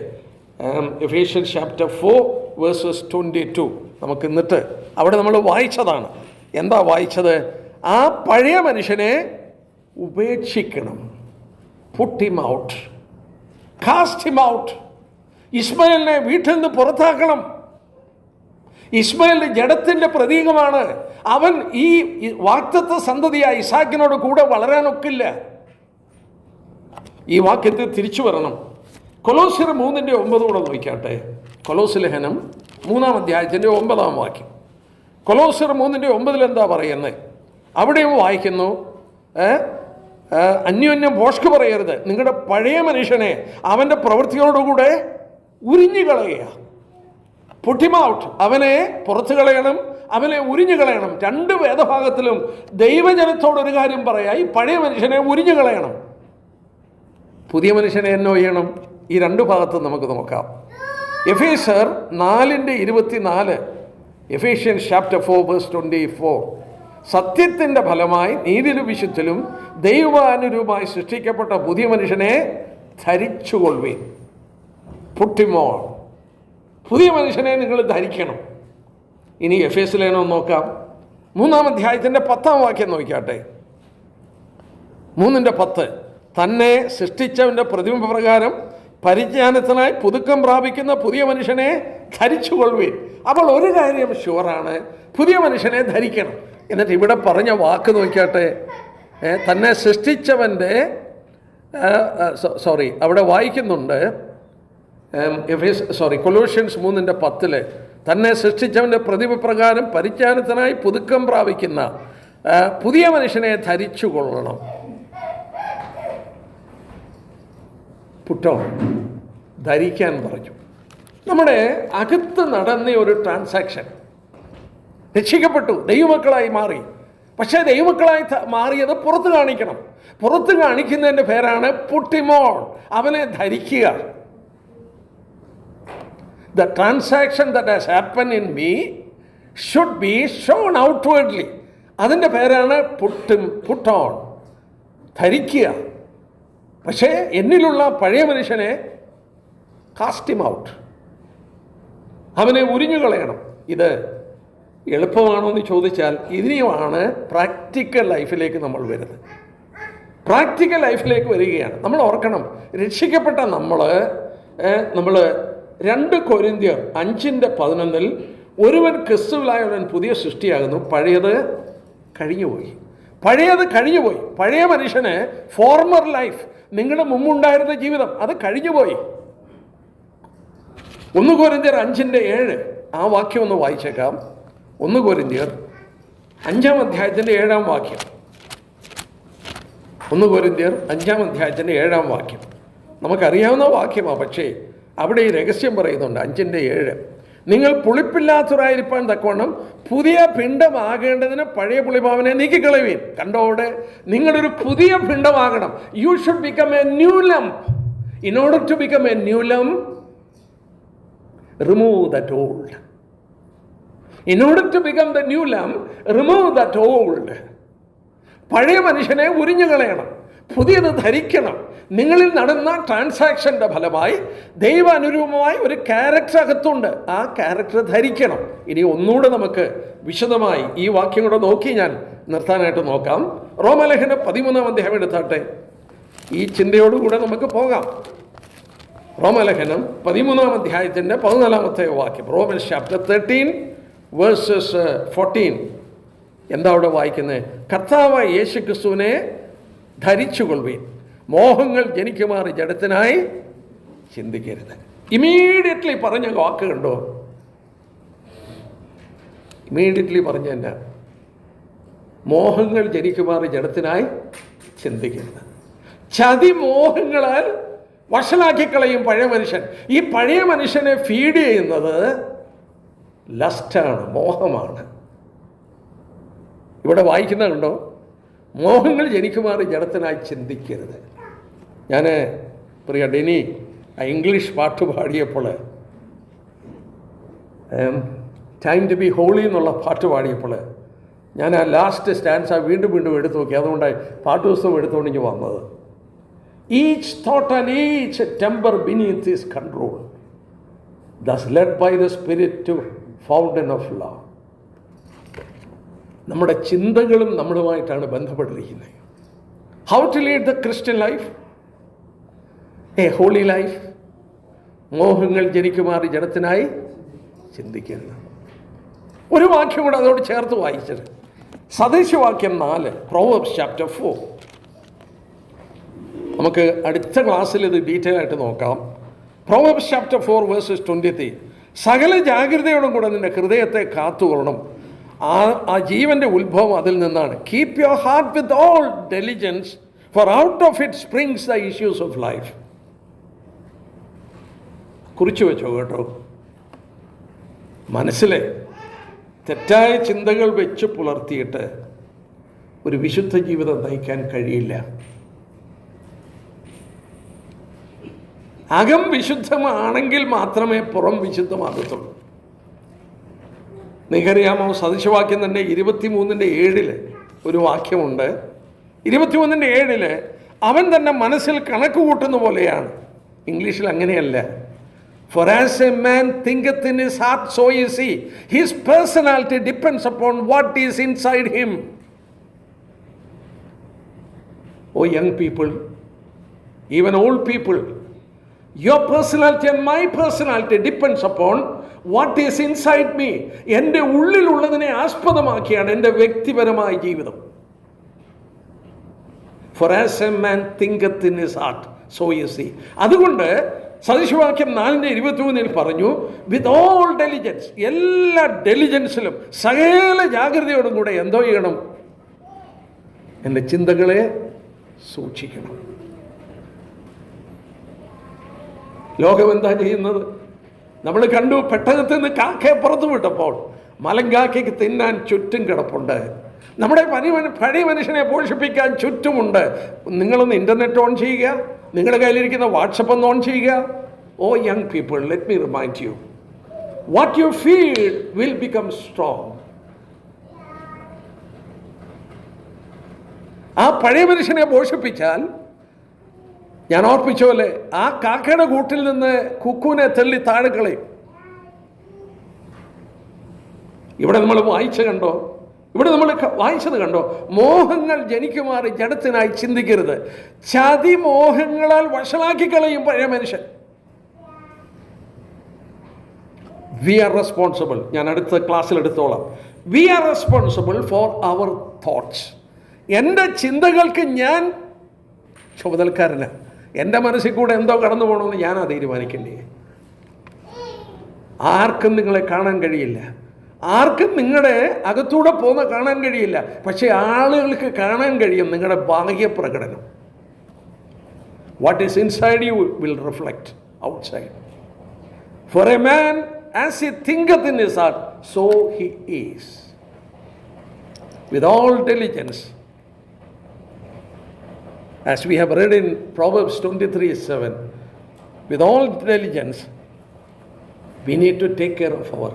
എഫീഷ്യൻസ് ചാപ്റ്റർ 4 വേഴ്സസ് 22 നമുക്ക് എന്നിട്ട് അവിടെ നമ്മൾ വായിച്ചതാണ്. എന്താ വായിച്ചത്? ആ പഴയ മനുഷ്യനെ ഉപേക്ഷിക്കണം. Put him out, cast him out. ഇസ്മയേലിനെ വീട്ടിൽ നിന്ന് പുറത്താക്കണം. ഇസ്മയേൽ ജഡത്തിൻ്റെ പ്രതീകമാണ്. അവൻ ഈ വാഗ്ദത്ത സന്തതിയായ ഇസാക്കിനോട് കൂടെ വളരാനൊക്കില്ല. ഈ വാക്യത്തിൽ തിരിച്ചു വരണം. കൊലോസ്യർ 3:9 കൂടെ നോക്കിയാട്ടെ. കൊലോസ് ലേഖനം 3-ാം അധ്യായത്തിൻ്റെ 9-ാം വാക്യം. കൊലോസ്യർ 3:9 എന്താ പറയുന്നത്? അവിടെയും വായിക്കുന്നു, അന്യോന്യം ഭോഷ്ക് പറയരുത്, നിങ്ങളുടെ പഴയ മനുഷ്യനെ അവൻ്റെ പ്രവൃത്തിയോടുകൂടെ ഉരിഞ്ഞു കളയുക. Puttu him out. അവനെ പുറത്തു കളയണം, അവനെ ഉരിഞ്ഞു കളയണം. 2 വേദഭാഗത്തിലും ദൈവജനത്തോടൊരു കാര്യം പറയാം, ഈ പഴയ മനുഷ്യനെ ഉരിഞ്ഞു കളയണം, പുതിയ മനുഷ്യനെ എന്നോ ചെയ്യണം. ഈ 2 ഭാഗത്തും നമുക്ക് നോക്കാം. എഫേസ്യർ 4:24, എഫേഷ്യൻസ് ചാപ്റ്റർ 4 വേഴ്സ് 24. സത്യത്തിൻ്റെ ഫലമായി നീതിയിലും വിശുദ്ധിലും ദൈവാനുരൂപമായി സൃഷ്ടിക്കപ്പെട്ട പുതിയ മനുഷ്യനെ ധരിച്ചുകൊള്ളുവീൻ. Put him on. പുതിയ മനുഷ്യനെ നിങ്ങൾ ധരിക്കണം. ഇനി എഫേസ്യ ലേഖനം നോക്കാം. 3-ാം അധ്യായത്തിൻ്റെ 10-ാം വാക്യം നോക്കിയാട്ടെ. 3:10, തന്നെ സൃഷ്ടിച്ചവൻ്റെ പ്രതിബിംബ പ്രകാരം പരിജ്ഞാനത്തിനായി പുതുക്കം പ്രാപിക്കുന്ന പുതിയ മനുഷ്യനെ ധരിച്ചുകൊള്ളുവീൻ. അപ്പോൾ ഒരു കാര്യം ഷുവറാണ്, പുതിയ മനുഷ്യനെ ധരിക്കണം. എന്നിട്ട് ഇവിടെ പറഞ്ഞ വാക്ക് നോക്കിയാട്ടെ. തന്നെ സൃഷ്ടിച്ചവൻ്റെ അവിടെ വായിക്കുന്നുണ്ട്, കൊലോഷ്യൻസ് 3:10 തന്നെ സൃഷ്ടിച്ചവൻ്റെ പ്രതിഭ പ്രകാരം പരിജ്ഞാനത്തിനായി പുതുക്കം പ്രാപിക്കുന്ന പുതിയ മനുഷ്യനെ ധരിച്ചു കൊള്ളണം. പുട്ടോ ധരിക്കാൻ പറഞ്ഞു. നമ്മുടെ അകത്ത് നടന്ന ഒരു ട്രാൻസാക്ഷൻ. രക്ഷിക്കപ്പെട്ടു, ദൈവമക്കളായി മാറി. പക്ഷേ ദൈവമക്കളായി മാറിയത് പുറത്ത് കാണിക്കണം. പുറത്ത് കാണിക്കുന്നതിൻ്റെ പേരാണ് പുട്ടിമോൺ, അവനെ ധരിക്കുക. The transaction that has happened in me should be shown outwardly. അതിൻ്റെ പേരാണ് put on, ധരിക്കുക. പക്ഷേ എന്നിലുള്ള പഴയ മനുഷ്യനെ കാസ്റ്റ് ഹിം ഔട്ട്, അവനെ ഉരിഞ്ഞു കളയണം. ഇത് എളുപ്പമാണോ എന്ന് ചോദിച്ചാൽ ഇതിനെയാണ് പ്രാക്ടിക്കൽ ലൈഫിലേക്ക് നമ്മൾ വരുന്നത്. പ്രാക്ടിക്കൽ ലൈഫിലേക്ക് വരികയാണ്. നമ്മൾ ഓർക്കണം, രക്ഷിക്കപ്പെട്ട നമ്മൾ 2 കൊരിന്ത്യർ 5:11 ഒരുവൻ ക്രിസ്തുവിലായവൻ പുതിയ സൃഷ്ടിയാകുന്നു, പഴയത് കഴിഞ്ഞുപോയി. പഴയ മനുഷ്യന് ഫോർമർ ലൈഫ്, നിങ്ങളുടെ മുമ്പുണ്ടായിരുന്ന ജീവിതം അത് കഴിഞ്ഞുപോയി. 1 കൊരിന്ത്യർ 5:7 ആ വാക്യം ഒന്ന് വായിച്ചേക്കാം. 1 കൊരിന്ത്യർ 5-ാം അധ്യായത്തിൻ്റെ 7-ാം വാക്യം. 1 കൊരിന്ത്യർ 5-ാം അധ്യായത്തിൻ്റെ 7-ാം വാക്യം നമുക്കറിയാവുന്ന വാക്യമാണ്. പക്ഷേ അവിടെ ഈ രഹസ്യം പറയുന്നുണ്ട്. 5:7 നിങ്ങൾ പുളിപ്പില്ലാത്തവരായിരിക്കാൻ തക്കവണ്ണം പുതിയ പിണ്ഡമാകേണ്ടതിന് പഴയ പുളിമാവിനെ നീക്കിക്കളയുവീൻ. കണ്ടോടെ നിങ്ങളൊരു പുതിയ പിണ്ഡമാകണം. You should become a new lump. In order to become a new lump, remove that old. In order to become the new lamb, remove that old. പഴയ മനുഷ്യനെ ഉരിഞ്ഞു കളയണം, പുതിയത് ധരിക്കണം. നിങ്ങളിൽ നടന്ന ട്രാൻസാക്ഷൻ്റെ ഫലമായി ദൈവ അനുരൂപമായി ഒരു ക്യാരക്ടർ അകത്തുണ്ട്. ആ ക്യാരക്ടർ ധരിക്കണം. ഇനി ഒന്നുകൂടെ നമുക്ക് വിശദമായി ഈ വാക്യം കൂടെ നോക്കി ഞാൻ നിർത്താനായിട്ട് നോക്കാം. റോമലേഖനം 13-ാം അധ്യായം എടുത്താട്ടെ. ഈ ചിന്തയോടുകൂടെ നമുക്ക് പോകാം. റോമലേഖനം 13-ാം അധ്യായത്തിൻ്റെ 14-ാമത്തെ വാക്യം. Romance chapter 13 verses 14. എന്താ അവിടെ വായിക്കുന്നത്? കർത്താവായ യേശു ക്രിസ്തുവിനെ ധരിച്ചുകൊള്ളുവീൻ, മോഹങ്ങൾ ജനിക്കുമാറി ജഡത്തിനായി ചിന്തിക്കരുത്. ഇമീഡിയറ്റ്ലി പറഞ്ഞ വാക്ക് കണ്ടോ? ഇമീഡിയറ്റ്ലി പറഞ്ഞ തന്നെ, മോഹങ്ങൾ ജനിക്കുമാറി ജഡത്തിനായി ചിന്തിക്കരുത്. ചതി മോഹങ്ങളാൽ വഷളാക്കിക്കളയും പഴയ മനുഷ്യൻ. ഈ പഴയ മനുഷ്യനെ ഫീഡ് ചെയ്യുന്നത് ലസ്റ്റാണ്, മോഹമാണ്. ഇവിടെ വായിക്കുന്നുണ്ടോ? മോഹങ്ങൾ ജനിക്കുമാറി ജഡത്തിനായി ചിന്തിക്കരുത്. ഞാൻ പ്രിയ ഡെനി ഇംഗ്ലീഷ് പാട്ട് പാടിയപ്പോൾ, ടൈം ടു ബി ഹോളി എന്നുള്ള പാട്ട് പാടിയപ്പോൾ ഞാൻ ആ ലാസ്റ്റ് സ്റ്റാൻസ് വീണ്ടും എടുത്തു നോക്കി. അതുകൊണ്ടായി പാട്ട് പുസ്തകം എടുത്തുകൊണ്ട് ഇങ്ങനെ വന്നത്. Each thought and each temper beneath his control, thus led by the Spirit to fountain of love. നമ്മുടെ ചിന്തകളും നമ്മളുമായിട്ടാണ് ബന്ധപ്പെട്ടിരിക്കുന്നത്. How to lead the Christian life, a holy life. മോഹങ്ങൾ ജനിക്കുമാറി ജഡത്തിനായി ചിന്തിക്കരുത്. ഒരു വാക്യം കൂടെ അതോട് ചേർത്ത് വായിച്ചത്, സദൃശവാക്യം 4, പ്രോവർബ്സ് ചാപ്റ്റർ 4. നമുക്ക് അടുത്ത ക്ലാസ്സിൽ ഇത് ഡീറ്റെയിൽ ആയിട്ട് നോക്കാം. Proverbs chapter 4 verses 23. സകല ജാഗ്രതയോടും കൂടെ നിന്റെ ഹൃദയത്തെ കാത്തുകൊള്ളണം, ആ ജീവന്റെ ഉത്ഭവം അതിൽ നിന്നാണ്. Keep your heart with all diligence, for out of it springs the issues of life. കുറിച്ചു വെച്ചോ കേട്ടോ. മനസ്സിലെ തെറ്റായ ചിന്തകൾ വെച്ച് പുലർത്തിയിട്ട് ഒരു വിശുദ്ധ ജീവിതം നയിക്കാൻ കഴിയില്ല. അകം വിശുദ്ധമാണെങ്കിൽ മാത്രമേ പുറം വിശുദ്ധമാകത്തുള്ളൂ. നിങ്ങൾക്കറിയാമോ, സദൃശവാക്യം തന്നെ 23:7 ഒരു വാക്യമുണ്ട്. 23:7 അവൻ തന്നെ മനസ്സിൽ കണക്ക് കൂട്ടുന്ന പോലെയാണ്. ഇംഗ്ലീഷിൽ അങ്ങനെയല്ല. For as a man thinketh in his heart, so is he. His personality depends upon what is inside him. Oh young people, even old people, your personality and my personality depends upon what is inside me. എൻ്റെ ഉള്ളിലുള്ളതിനെ ആസ്പദമാക്കിയാണ് എൻ്റെ വ്യക്തിപരമായ ജീവിതം. For as a man thinketh in his heart, so is he. അതുകൊണ്ട് സദൃശവാക്യം 4:23 പറഞ്ഞു, വിത്ത് all diligence, എല്ലാ ഡെലിജൻസിലും സകല ജാഗ്രതയോടും കൂടെ എന്തോ ചെയ്യണം? എൻ്റെ ചിന്തകളെ സൂക്ഷിക്കണം. ലോകം എന്താ ചെയ്യുന്നത്? നമ്മൾ കണ്ടു, പെട്ടകത്തിൽ നിന്ന് കാക്കയെ പുറത്തു വിട്ടപ്പോൾ മലങ്കാക്കയ്ക്ക് തിന്നാൻ ചുറ്റും കിടപ്പുണ്ട്. നമ്മുടെ പഴയ മനുഷ്യനെ പോഷിപ്പിക്കാൻ ചുറ്റുമുണ്ട്. നിങ്ങളൊന്ന് ഇൻ്റർനെറ്റ് ഓൺ ചെയ്യുക, നിങ്ങളുടെ കയ്യിലിരിക്കുന്ന വാട്സപ്പ് ഒന്ന് ഓൺ ചെയ്യുക. Oh young people, let me remind you, what you feed will become strong. ആ പഴയ മനുഷ്യനെ പോഷിപ്പിച്ചാൽ, ഞാൻ ഓർപ്പിച്ച പോലെ, ആ കാക്കയുടെ കൂട്ടിൽ നിന്ന് കുക്കുവിനെ തള്ളി താഴെ കളയും. ഇവിടെ നമ്മൾ വായിച്ചത് കണ്ടോ? മോഹങ്ങൾ ജനിക്കുമാറി ജഡത്തിനായി ചിന്തിക്കരുത്. ചതി മോഹങ്ങളാൽ വഷളാക്കി കളയും പഴയ മനുഷ്യൻ. We are responsible. ഞാൻ അടുത്ത ക്ലാസ്സിൽ എടുത്തോളാം. We are responsible for our thoughts. എൻ്റെ ചിന്തകൾക്ക് ഞാൻ ചുമതലക്കാരനാണ്. എൻ്റെ മനസ്സിൽ കൂടെ എന്തോ കടന്നു പോകണമെന്ന് ഞാനാ തീരുമാനിക്കേണ്ടേ. ആർക്കും നിങ്ങളെ കാണാൻ കഴിയില്ല, ആർക്കും നിങ്ങളുടെ അകത്തൂടെ പോകുന്ന കാണാൻ കഴിയില്ല. പക്ഷേ ആളുകൾക്ക് കാണാൻ കഴിയും നിങ്ങളുടെ ബാഹ്യ പ്രകടനം. What is inside you will reflect outside. For a man as he thinketh in his heart, so he is. With all diligence, as we have read in Proverbs 23:7, with all diligence we need to take care of our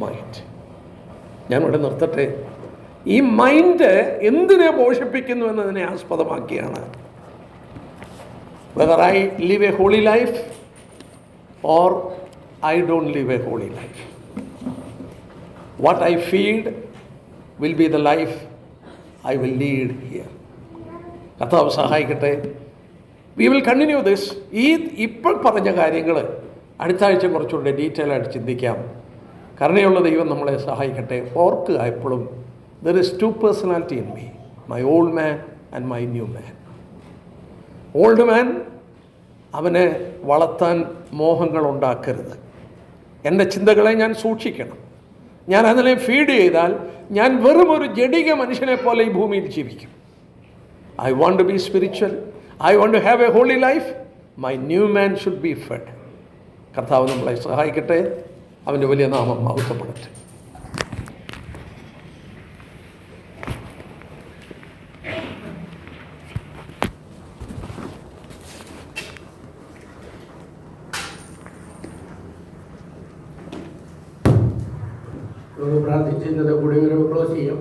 mind. ഞാൻ ഇവിടെ നിർത്തട്ടെ. ഈ mind എന്തിനെ പോഷിപ്പിക്കുന്നു എന്നതിനെ ആസ്പദമാക്കിയാണ് whether I live a holy life or I don't live a holy life. What I feed will be the life I will lead here. കർത്താവ് സഹായിക്കട്ടെ. We will continue this. ഇപ്പോൾ പറഞ്ഞ കാര്യങ്ങൾ അടുത്ത ആഴ്ച കുറച്ചുകൂടെ ഡീറ്റെയിൽ ആയിട്ട് ചിന്തിക്കാം. കരുണയുള്ള ദൈവം നമ്മളെ സഹായിക്കട്ടെ. ഓർക്കുക, എപ്പോഴും there is two personality in me, my old man and my new man. Old man, അവനെ വളർത്താൻ മോഹങ്ങൾ ഉണ്ടാക്കരുത്. എൻ്റെ ചിന്തകളെ ഞാൻ സൂക്ഷിക്കണം. ഞാൻ അതിനെ ഫീഡ് ചെയ്താൽ ഞാൻ വെറും ഒരു ജഡിക മനുഷ്യനെ പോലെ ഈ ഭൂമിയിൽ ജീവിക്കും. I want to be spiritual. I want to have a holy life. My new man should be fed. കർത്താവ് നമ്മളെ സഹായിക്കട്ടെ. അവൻ്റെ വലിയ നാമം മഹത്വപ്പെടട്ടെ. പ്രാർത്ഥിച്ചിരുന്നത് കൂടി ഒരു ക്ലോസ് ചെയ്യും.